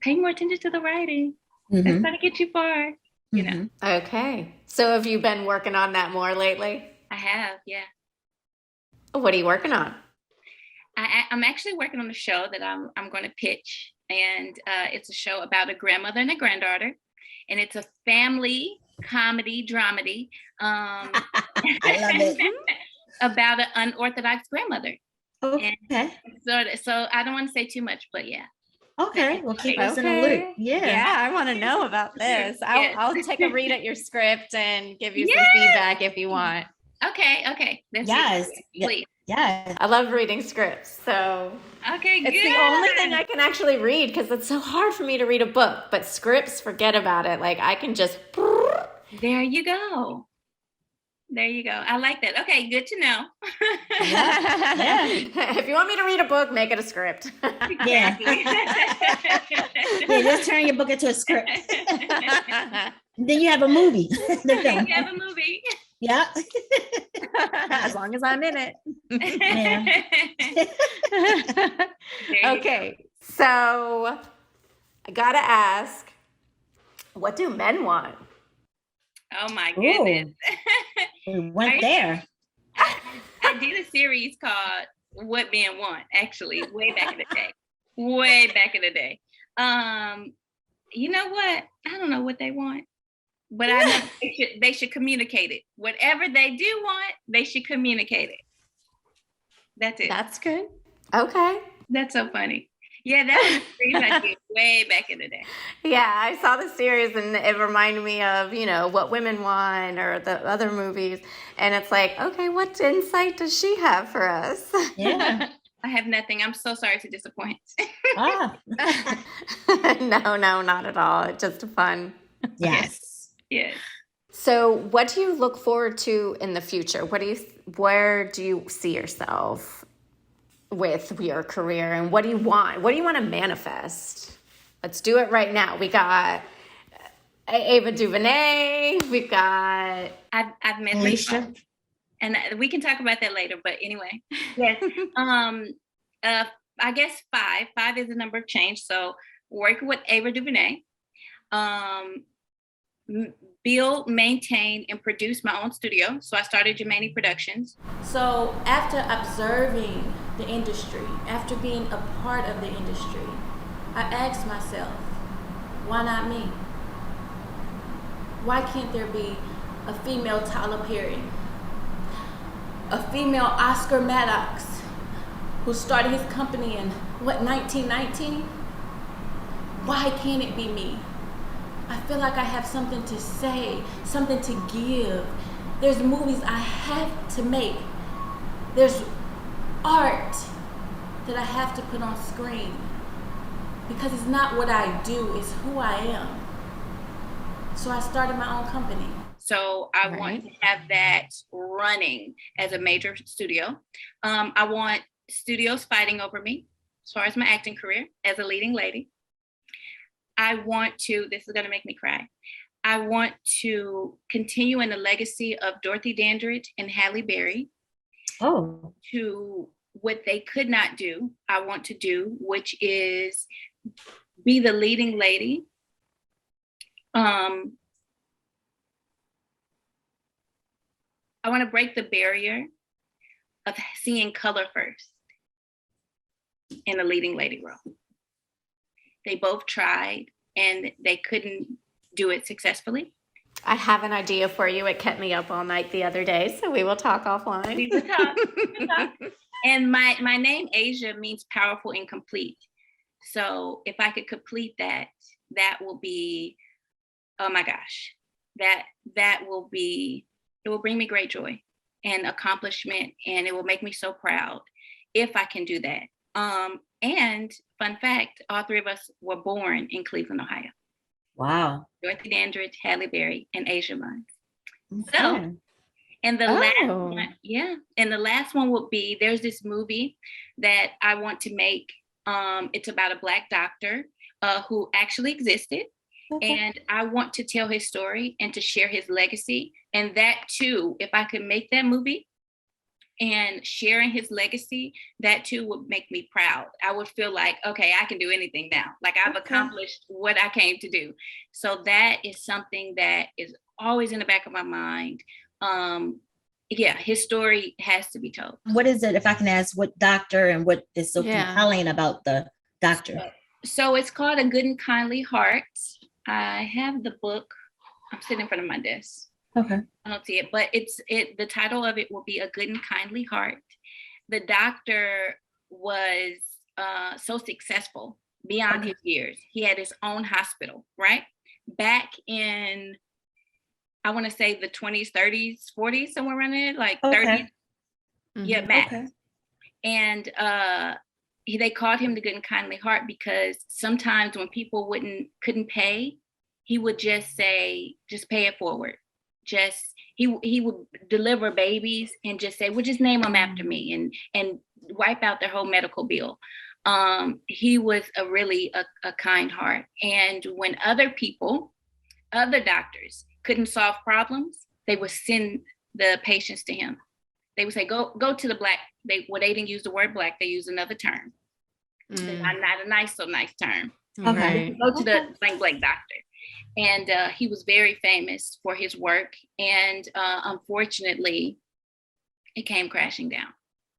Speaker 1: pay more attention to the writing, that's going to get you far, you know.
Speaker 3: Okay. So have you been working on that more lately?
Speaker 1: I have, yeah.
Speaker 3: What are you working on?
Speaker 1: I'm actually working on a show that I'm going to pitch. And it's a show about a grandmother and a granddaughter. And it's a family comedy dramedy. I
Speaker 2: love it.
Speaker 1: About an unorthodox grandmother.
Speaker 2: Okay.
Speaker 1: And so I don't want to say too much, but yeah.
Speaker 2: Okay. Well, keep us in the loop. Yeah.
Speaker 3: Yeah, I want to know about this. I'll take a read at your script and give you some feedback if you want.
Speaker 1: Okay.
Speaker 2: Yes.
Speaker 1: Please.
Speaker 2: Yeah.
Speaker 3: I love reading scrits. So
Speaker 1: okay, good.
Speaker 3: It's the only thing I can actually read, because it's so hard for me to read a book. But scripts, forget about it. Like, I can just.
Speaker 1: There you go. I like that. Okay, good to know.
Speaker 2: Yeah.
Speaker 3: If you want me to read a book, make it a script.
Speaker 2: Yeah. Yeah, just turn your book into a script. Then you have a movie.
Speaker 1: Then you have a movie.
Speaker 2: Yeah.
Speaker 3: As long as I'm in it.
Speaker 2: Yeah.
Speaker 3: Okay. So I gotta ask, what do men want?
Speaker 1: Oh my goodness.
Speaker 2: We went there.
Speaker 1: I did a series called What Men Want, actually, way back in the day. You know what? I don't know what they want, but I know they should communicate it. Whatever they do want, they should communicate it. That's it.
Speaker 3: That's good. Okay.
Speaker 1: That's so funny. Yeah, that was a series I did way back in the day.
Speaker 3: Yeah, I saw the series and it reminded me of, you know, What Women Want or the other movies. And it's like, okay, what insight does she have for us?
Speaker 2: Yeah.
Speaker 1: I have nothing. I'm so sorry to disappoint.
Speaker 3: No, not at all. It's just fun.
Speaker 2: Yes.
Speaker 1: Yes.
Speaker 3: So what do you look forward to in the future? Where do you see yourself with your career, and what do you want? What do you want to manifest? Let's do it right now. We got Ava DuVernay. We've got
Speaker 1: I've met
Speaker 2: Alicia,
Speaker 1: and we can talk about that later. But anyway, yes. I guess 5. 5 is the number of change. So working with Ava DuVernay, build, maintain, and produce my own studio. So I started Geminae Productions. So after observing the industry, after being a part of the industry, I asked myself, why not me? Why can't there be a female Tyler Perry, a female Oscar Maddox, who started his company in 1919? Why can't it be me? I feel like I have something to say, something to give. There's movies I have to make. There's art that I have to put on screen, because it's not what I do, it's who I am. So I started my own company. So I want to have that running as a major studio. I want studios fighting over me as far as my acting career as a leading lady. I want to, this is going to make me cry, I want to continue in the legacy of Dorothy Dandridge and Halle Berry. To what they could not do, I want to do, which is be the leading lady. I want to break the barrier of seeing color first in the leading lady role. They both tried and they couldn't do it successfully.
Speaker 3: I have an idea for you. It kept me up all night the other day, so we will talk offline.
Speaker 1: We will talk. And my name, Asia, means powerful and complete. So if I could complete that, that will be, oh my gosh, that will be, it will bring me great joy and accomplishment, and it will make me so proud. if I can do that. And fun fact, all three of us were born in Cleveland, Ohio.
Speaker 2: Wow.
Speaker 1: Dorothy Dandridge, Halle Berry, and Ajia Munns.
Speaker 2: Okay.
Speaker 1: So, and the last one, and the last one would be, there's this movie that I want to make. It's about a Black doctor who actually existed. Okay. And I want to tell his story and to share his legacy. And that too, if I could make that movie and sharing his legacy, that too would make me proud. I would feel like, okay, I can do anything now. Like I've accomplished what I came to do. So that is something that is always in the back of my mind. His story has to be told.
Speaker 2: What is it, if I can ask, what doctor and what is so compelling about the doctor?
Speaker 1: So it's called A Good and Kindly Heart. I have the book. I'm sitting in front of my desk.
Speaker 2: Okay.
Speaker 1: I don't see it, but the title of it will be A Good and Kindly Heart. The doctor was so successful beyond his years. He had his own hospital, right? Back in, I want to say the 20s, 30s, 40s, somewhere around there, like 30s. Mm-hmm. Yeah, max. Okay. And they called him the Good and Kindly Heart because sometimes when people couldn't pay, he would just say, just pay it forward. He would deliver babies and just say, well, just name them after me and wipe out their whole medical bill. He was a kind heart. And when other doctors couldn't solve problems, they would send the patients to him. They would say, go to the Black. They didn't use the word Black, they used another term. Not a nice term.
Speaker 2: Okay.
Speaker 1: Go to the blank doctor. And he was very famous for his work. And unfortunately, it came crashing down.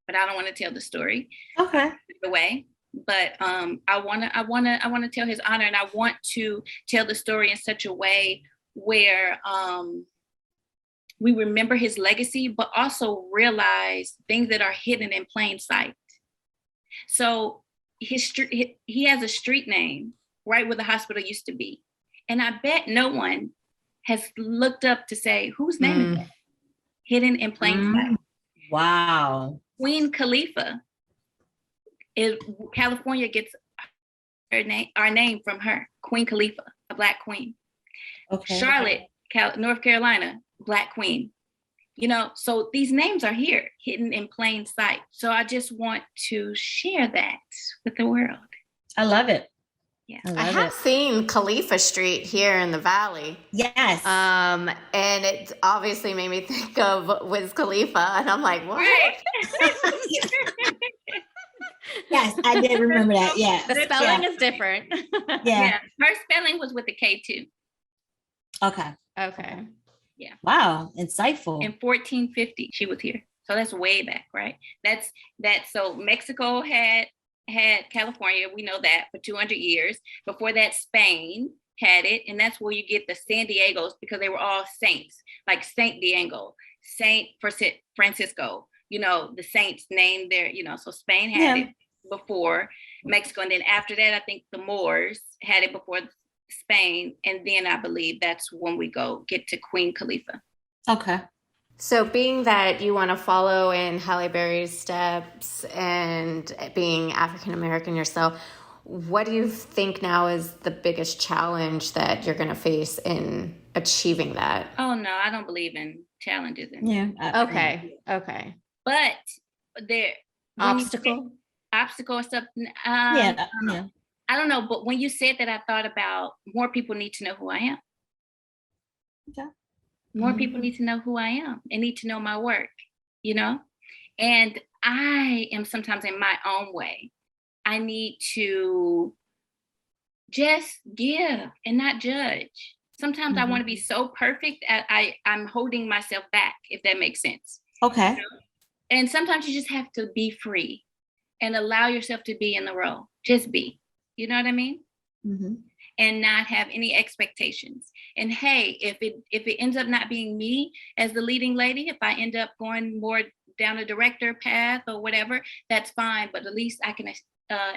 Speaker 1: But I don't want to tell the story.
Speaker 2: Okay.
Speaker 1: Away. But I want to tell his honor, and I want to tell the story in such a way where we remember his legacy, but also realize things that are hidden in plain sight. So he has a street name right where the hospital used to be. And I bet no one has looked up to say, whose name is that? Hidden in plain sight.
Speaker 2: Wow.
Speaker 1: Queen Khalifa. California gets our name from her, Queen Khalifa, a Black queen. Okay. Charlotte, North Carolina, Black queen. So these names are here, hidden in plain sight. So I just want to share that with the world.
Speaker 2: I love it.
Speaker 3: Yeah, I have seen Khalifa Street here in the Valley.
Speaker 2: Yes.
Speaker 3: And it obviously made me think of Wiz Khalifa, and I'm like, what? Right.
Speaker 2: Yes, I did remember that. Yeah.
Speaker 3: The spelling is different.
Speaker 1: Yeah. Her spelling was with the K too.
Speaker 2: Okay.
Speaker 1: Yeah.
Speaker 2: Wow. Insightful.
Speaker 1: In 1450, she was here. So that's way back, right? So Mexico had California, we know that, for 200 years. Before that, Spain had it, and that's where you get the San Diegos, because they were all saints, like Saint Diego, Saint Francisco, the saints named there, so Spain had it before Mexico, and then after that, I think the Moors had it before Spain, and then I believe that's when we get to Queen Khalifa.
Speaker 2: Okay.
Speaker 3: So being that you want to follow in Halle Berry's steps and being African-American yourself, what do you think now is the biggest challenge that you're going to face in achieving that?
Speaker 1: Oh, no, I don't believe in challenges.
Speaker 3: Okay.
Speaker 1: But there...
Speaker 3: Obstacle
Speaker 1: or something.
Speaker 2: I
Speaker 1: don't know, but when you said that, I thought about more people need to know who I am.
Speaker 2: Okay.
Speaker 1: More people need to know who I am and need to know my work, and I am sometimes in my own way. I need to just give and not judge. Sometimes I want to be so perfect I'm holding myself back, if that makes sense.
Speaker 2: Okay.
Speaker 1: And sometimes you just have to be free and allow yourself to be in the role. Just be, you know what I mean?
Speaker 2: Mm-hmm.
Speaker 1: And not have any expectations. And hey, if it ends up not being me as the leading lady, if I end up going more down a director path or whatever, that's fine. But at least I can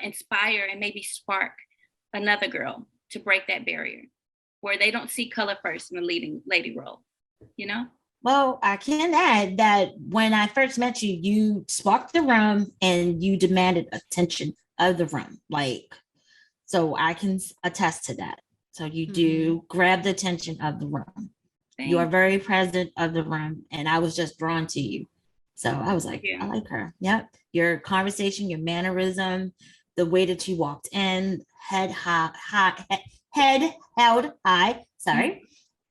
Speaker 1: inspire and maybe spark another girl to break that barrier where they don't see color first in the leading lady role,
Speaker 2: Well, I can add that when I first met you, you sparked the room and you demanded attention of the room. Like, so I can attest to that. So you do grab the attention of the room. You are very present of the room, and I was just drawn to you. So I was like, I like her. Yep. Your conversation, your mannerism, the way that you walked in, head held high, sorry,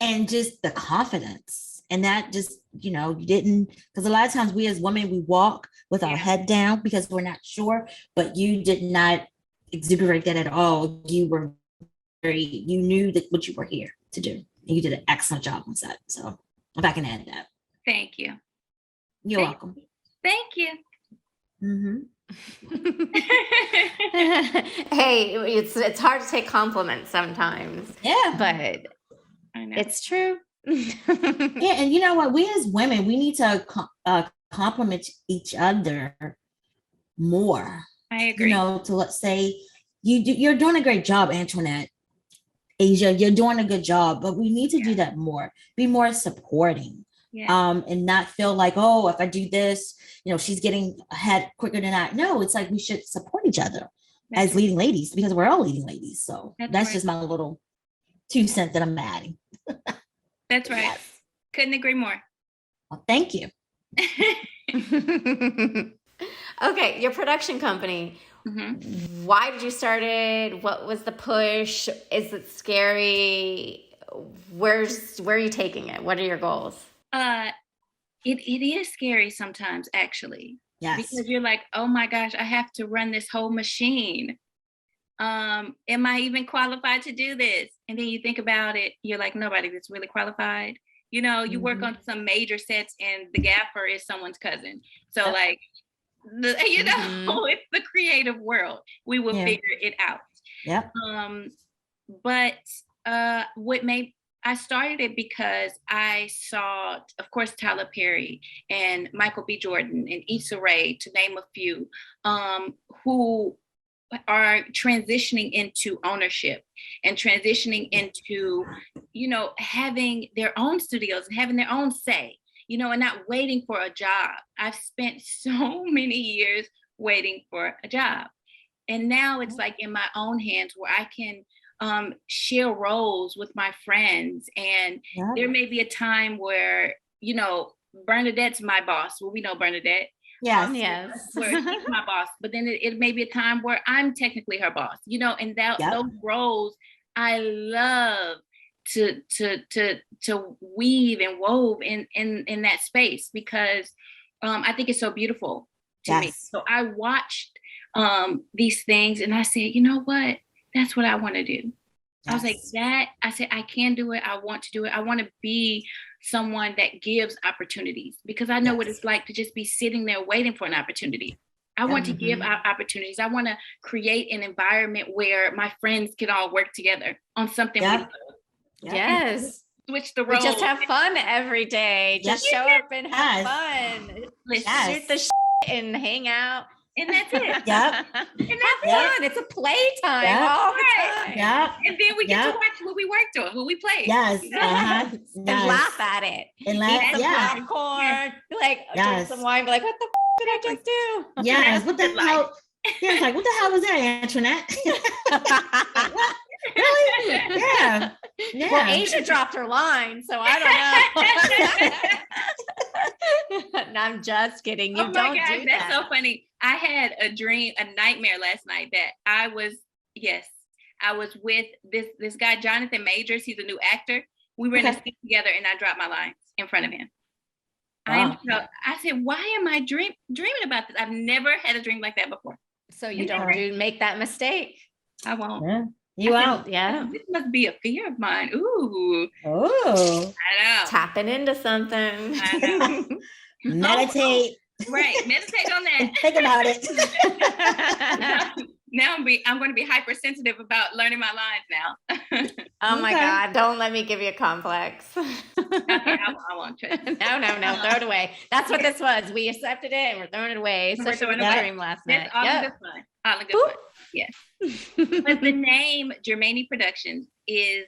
Speaker 2: and just the confidence. And that just, you didn't, because a lot of times we as women, we walk with our head down because we're not sure, but you did not exuberate that at all. You were you knew that what you were here to do. And you did an excellent job on set. So if I can add that.
Speaker 1: Thank you.
Speaker 2: You're welcome.
Speaker 1: Thank you.
Speaker 3: Hey, it's hard to take compliments sometimes.
Speaker 2: Yeah.
Speaker 3: But
Speaker 1: I know.
Speaker 3: It's true.
Speaker 2: Yeah, and you know what? We as women, we need to compliment each other more.
Speaker 1: I agree.
Speaker 2: To let's say you're doing a great job, Antoinette. Asia, you're doing a good job, but we need to do that more. Be more supporting. And not feel like, oh, if I do this, she's getting ahead quicker than I. No, it's like we should support each other as leading ladies because we're all leading ladies. So that's just my little 2 cents that I'm adding.
Speaker 1: That's right. Yes. Couldn't agree more.
Speaker 2: Well, thank you.
Speaker 3: Okay, your production company. Why did you start it? What was the push? Is it scary? Where are you taking it? What are your goals?
Speaker 1: It is scary sometimes, actually.
Speaker 2: Yes.
Speaker 1: Because you're like, oh my gosh, I have to run this whole machine. Am I even qualified to do this? And then you think about it, you're like, nobody that's really qualified. You work on some major sets and the gaffer is someone's cousin. So like, it's the creative world. We will figure it out.
Speaker 2: Yeah.
Speaker 1: But I started it because I saw, of course, Tyler Perry and Michael B. Jordan and Issa Rae, to name a few, who are transitioning into ownership and transitioning into, having their own studios and having their own say, and not waiting for a job. I've spent so many years waiting for a job. And now it's like in my own hands where I can share roles with my friends. And there may be a time where, Bernadette's my boss. Well, we know Bernadette.
Speaker 3: Yes.
Speaker 1: Where she's my boss. But then it may be a time where I'm technically her boss, and those roles I love to weave and wove in that space because I think it's so beautiful to me. So I watched these things and I said, you know what? That's what I want to do. I was like, I said, I can do it. I want to do it. I want to be someone that gives opportunities because I know what it's like to just be sitting there waiting for an opportunity. I want to give out opportunities. I want to create an environment where my friends can all work together on something.
Speaker 3: Yes.
Speaker 1: Switch the roles.
Speaker 3: Just have fun every day. Just show up and have fun. Shoot the and hang out.
Speaker 1: And that's it.
Speaker 3: And that's fun. It's a playtime all the time.
Speaker 1: And then we get to watch who we worked on, who we played.
Speaker 3: And laugh at it. And eat some popcorn. Like, drink some wine. Be like, what the did I just do?
Speaker 2: Yes. What the hell? Yeah, it's like, what the hell was that, Antoinette? Really? Yeah.
Speaker 3: Well, Asia dropped her line, so I don't know. No, I'm just kidding. You don't do that.
Speaker 1: That's so funny. I had a nightmare last night that I was with this guy, Jonathan Majors. He's a new actor. We were in a scene together and I dropped my lines in front of him. I said, why am I dreaming about this? I've never had a dream like that before.
Speaker 3: So you don't make that mistake.
Speaker 1: I won't.
Speaker 2: Yeah. You won't.
Speaker 3: Yeah.
Speaker 1: This must be a fear of mine. Ooh.
Speaker 2: Oh.
Speaker 1: I know.
Speaker 3: Tapping into something.
Speaker 1: I know.
Speaker 2: Meditate.
Speaker 1: Right. Meditate on that.
Speaker 2: Think about it.
Speaker 1: Now I'm going to be hypersensitive about learning my lines now.
Speaker 3: Oh my God. Don't let me give you a complex.
Speaker 1: Okay, I won't.
Speaker 3: No. Throw it away. That's what this was. We accepted it and we're throwing it away. Especially with the dream last night.
Speaker 1: All in good fun. All in good fun. Yes. But the name Geminae Productions is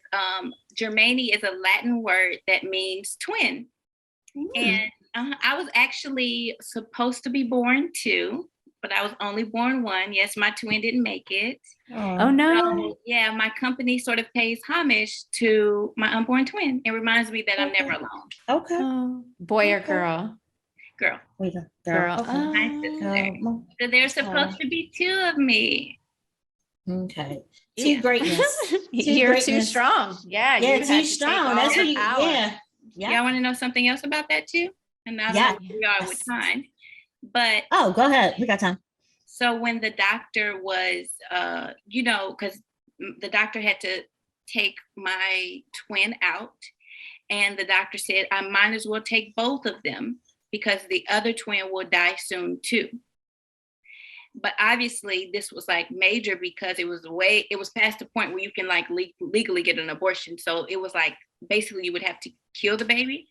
Speaker 1: Geminae is a Latin word that means twin. And I was actually supposed to be born 2, but I was only born 1. Yes, my twin didn't make it.
Speaker 3: Oh no.
Speaker 1: So, yeah, my company sort of pays homage to my unborn twin. It reminds me that I'm never alone.
Speaker 2: Okay.
Speaker 3: Oh, boy or girl?
Speaker 1: Girl.
Speaker 3: Girl.
Speaker 2: Okay.
Speaker 1: My sister. So there's supposed to be 2 of me.
Speaker 2: Okay.
Speaker 1: Yeah.
Speaker 2: Two greatness.
Speaker 3: You're too strong. Yeah.
Speaker 2: Yeah,
Speaker 3: you
Speaker 2: too strong. That's what you. Yeah.
Speaker 1: Y'all want to know something else about that too? And I don't know where we are with time. But
Speaker 2: go ahead. We got time.
Speaker 1: So when the doctor was, because the doctor had to take my twin out, and the doctor said, I might as well take both of them because the other twin will die soon too. But obviously this was like major because it was past the point where you can like legally get an abortion. So it was like, basically you would have to kill the baby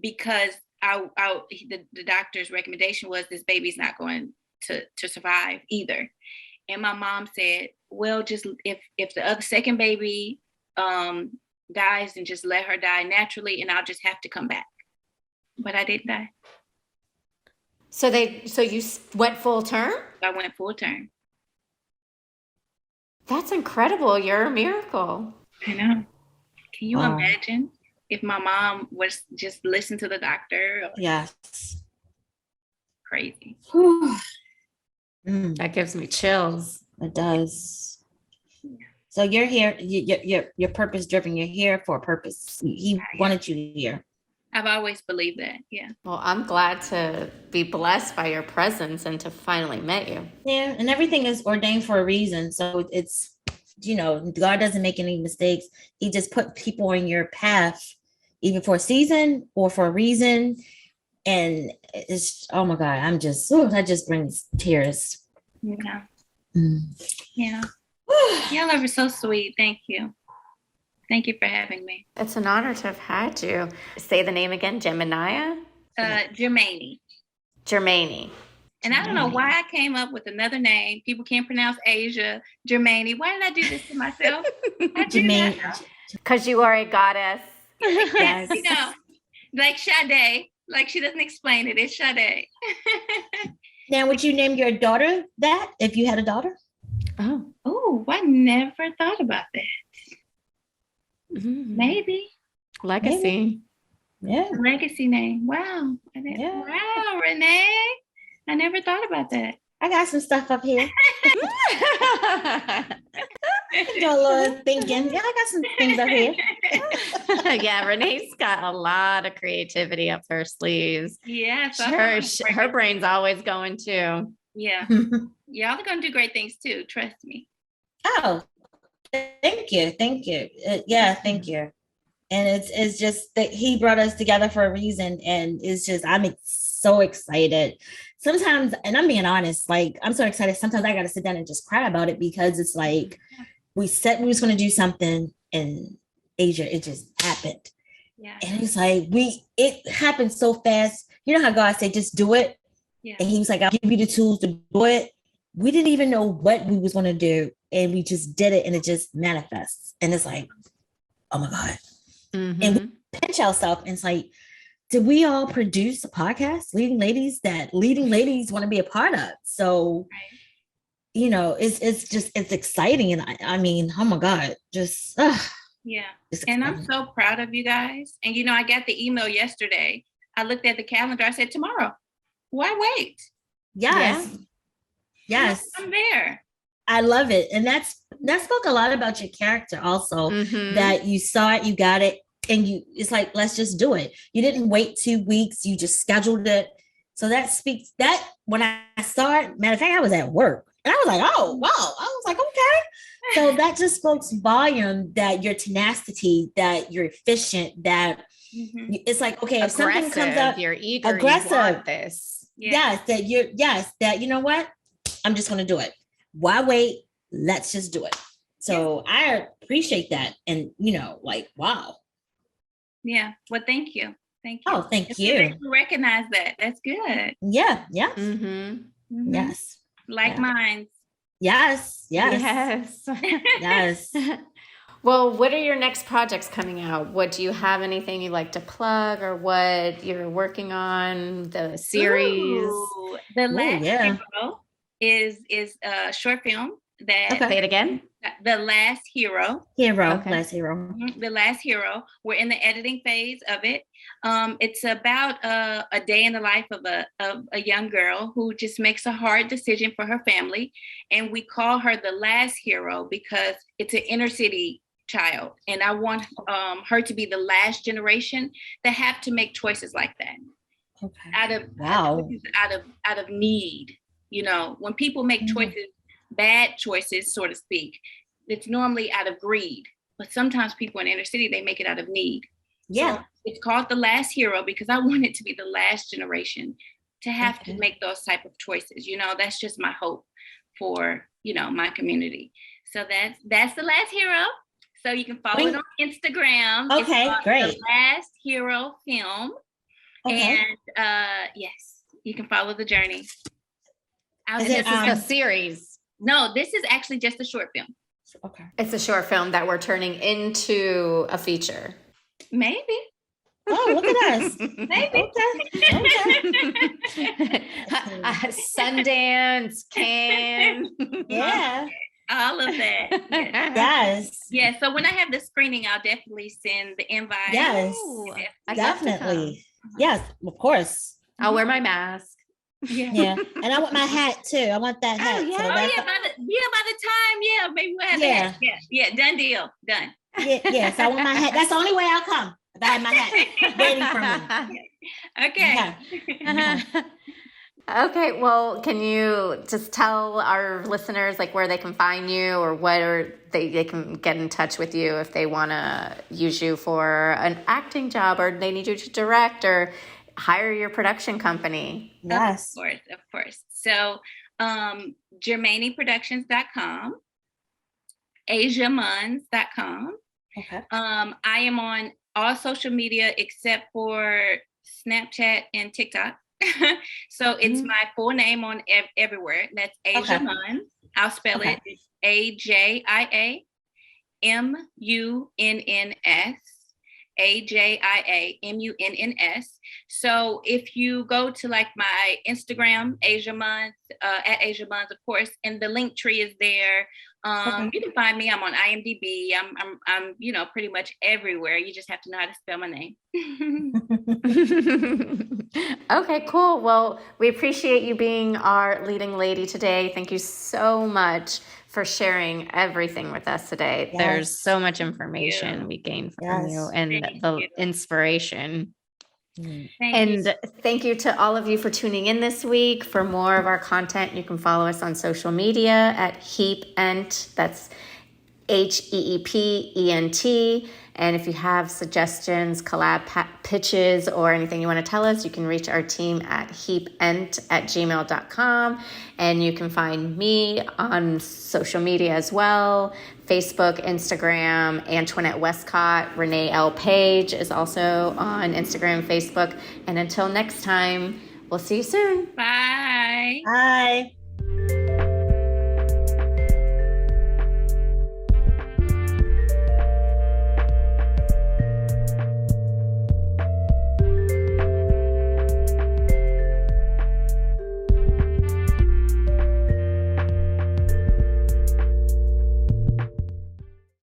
Speaker 1: because the doctor's recommendation was this baby's not going to survive either. And my mom said, well, just if the other second baby dies, then just let her die naturally and I'll just have to come back. But I didn't die.
Speaker 3: So you went full term?
Speaker 1: I went full term.
Speaker 3: That's incredible. You're a miracle.
Speaker 1: I know. Can you imagine if my mom was just listen to the doctor?
Speaker 2: Yes.
Speaker 1: Crazy.
Speaker 3: That gives me chills.
Speaker 2: It does. So you're here. You're purpose driven. You're here for a purpose. He wanted you here.
Speaker 1: I've always believed that. Yeah.
Speaker 3: Well, I'm glad to be blessed by your presence and to finally met you.
Speaker 2: Yeah, and everything is ordained for a reason. So it's, God doesn't make any mistakes. He just put people on your path, either for a season or for a reason. And it's, oh my God, that just brings tears.
Speaker 1: Yeah. Yeah. Y'all are so sweet. Thank you. Thank you for having me.
Speaker 3: It's an honor to have had you. Say the name again, Geminae?
Speaker 1: Geminae.
Speaker 3: Geminae.
Speaker 1: And I don't know why I came up with another name. People can't pronounce Asia. Geminae. Why did I do this to myself?
Speaker 3: Because you are a goddess.
Speaker 1: Yes. Like Sade. Like she doesn't explain it. It's Sade.
Speaker 2: Now, would you name your daughter that if you had a daughter?
Speaker 1: Oh, I never thought about that.
Speaker 3: Mm-hmm.
Speaker 1: Maybe.
Speaker 3: Legacy.
Speaker 2: Yeah.
Speaker 1: Legacy name. Wow. Wow, Renee. I never thought about that.
Speaker 2: I got some stuff up here. Do a little thinking. Yeah, I got some things up here.
Speaker 3: Yeah, Renee's got a lot of creativity up her sleeves.
Speaker 1: Yeah. So
Speaker 3: her brain's always going too.
Speaker 1: Yeah. Y'all are going to do great things too. Trust me.
Speaker 2: Oh, thank you. Thank you. Thank you. And it's just that he brought us together for a reason. And it's just, I'm so excited. Sometimes, and I'm being honest, like, I'm so excited. Sometimes I got to sit down and just cry about it because it's like, we said we was going to do something in Asia. It just happened.
Speaker 1: Yeah.
Speaker 2: And it's like, it happened so fast. You know how God said, just do it.
Speaker 1: Yeah.
Speaker 2: And he was like, I'll give you the tools to do it. We didn't even know what we was going to do. And we just did it and it just manifests. And it's like, oh my God.
Speaker 3: Mm-hmm.
Speaker 2: And we pinch ourselves. And it's like, did we all produce a podcast, Leading Ladies, that leading ladies want to be a part of? So, it's exciting. And I mean, oh my God, just,
Speaker 1: yeah. And I'm so proud of you guys. And, I got the email yesterday. I looked at the calendar. I said, tomorrow. Why wait?
Speaker 2: Yes. Yeah. Yes.
Speaker 1: I'm there.
Speaker 2: I love it. And that spoke a lot about your character also, that you saw it, you got it. And it's like, let's just do it. You didn't wait 2 weeks. You just scheduled it. So that speaks that when I saw it, matter of fact, I was at work and I was like, oh, wow. I was like, okay. So that just spoke volume that your tenacity, that you're efficient, that it's like, okay, if something comes up,
Speaker 3: you're eager,
Speaker 2: aggressive,
Speaker 3: you want this.
Speaker 2: Yes, that you know what? I'm just going to do it. Why wait? Let's just do it. So I appreciate that. And, wow.
Speaker 1: Yeah. Well, thank you. Thank you.
Speaker 2: Oh, thank you.
Speaker 1: Recognize that. That's good.
Speaker 2: Yeah. Yeah.
Speaker 3: Mm-hmm.
Speaker 2: Yes.
Speaker 1: Like minds.
Speaker 2: Yes.
Speaker 3: Yes.
Speaker 2: Yes.
Speaker 3: Well, what are your next projects coming out? What do you have anything you'd like to plug or what you're working on? The series?
Speaker 1: Ooh, the last hero is a short film that
Speaker 3: Say it again.
Speaker 1: The Last Hero.
Speaker 2: Last Hero.
Speaker 1: The Last Hero. We're in the editing phase of it. It's about a day in the life of a young girl who just makes a hard decision for her family. And we call her the Last Hero because it's an inner city child. And I want her to be the last generation that have to make choices like that.
Speaker 2: Okay.
Speaker 1: Out of need. You know, when people make choices, bad choices, so to speak, it's normally out of greed. But sometimes people in inner city, they make it out of need.
Speaker 2: Yeah.
Speaker 1: So it's called The Last Hero because I want it to be the last generation to have to make those type of choices. You know, that's just my hope for, you know, my community. So that's The Last Hero. So you can follow it on Instagram.
Speaker 2: Okay, great.
Speaker 1: The Last Hero Film. Okay. And yes, you can follow the journey.
Speaker 3: This is a series.
Speaker 1: No, this is actually just a short film.
Speaker 2: Okay.
Speaker 3: It's a short film that we're turning into a feature.
Speaker 1: Maybe.
Speaker 2: Oh, look at us.
Speaker 1: Maybe.
Speaker 2: Okay.
Speaker 3: Sundance, Cannes.
Speaker 2: Yeah.
Speaker 1: All of that.
Speaker 2: Yes.
Speaker 1: Yeah. So when I have the screening, I'll definitely send the invite.
Speaker 2: Yes. Definitely. Yes, of course.
Speaker 3: I'll wear my mask.
Speaker 2: Yeah. And I want my hat too. I want that hat.
Speaker 1: Yeah. By the time, maybe we'll have that. Yeah. Done deal. Done.
Speaker 2: Yes. I want my hat. That's the only way I'll come. If I have my hat waiting for me.
Speaker 1: Okay.
Speaker 3: Okay. Well, can you just tell our listeners like where they can find you or where they can get in touch with you if they want to use you for an acting job or they need you to direct hire your production company?
Speaker 2: Yes.
Speaker 1: Of course. So, GeminaeProductions.com, AsiaMunns.com.
Speaker 2: Okay.
Speaker 1: I am on all social media except for Snapchat and TikTok. So it's my full name on everywhere. That's Ajia Munns. I'll spell it. It's AJIA MUNNS. AJIAMUNNS. So if you go to like my Instagram, Ajia Munns, at Ajia Munns, of course, and the link tree is there. You can find me. I'm on IMDb. I'm you know, pretty much everywhere. You just have to know how to spell my name.
Speaker 3: Okay, cool. Well, we appreciate you being our leading lady today. Thank you so much for sharing everything with us today.
Speaker 2: Yes.
Speaker 3: There's so much information we gained from you and the inspiration. Thank you to all of you for tuning in this week. For more of our content, you can follow us on social media at HeepEnt. That's HEEPENT. And if you have suggestions, collab pitches, or anything you want to tell us, you can reach our team at heepent@gmail.com. And you can find me on social media as well. Facebook, Instagram, Antoinette Westcott, Renee L. Paige is also on Instagram and Facebook. And until next time, we'll see you soon.
Speaker 1: Bye.
Speaker 2: Bye.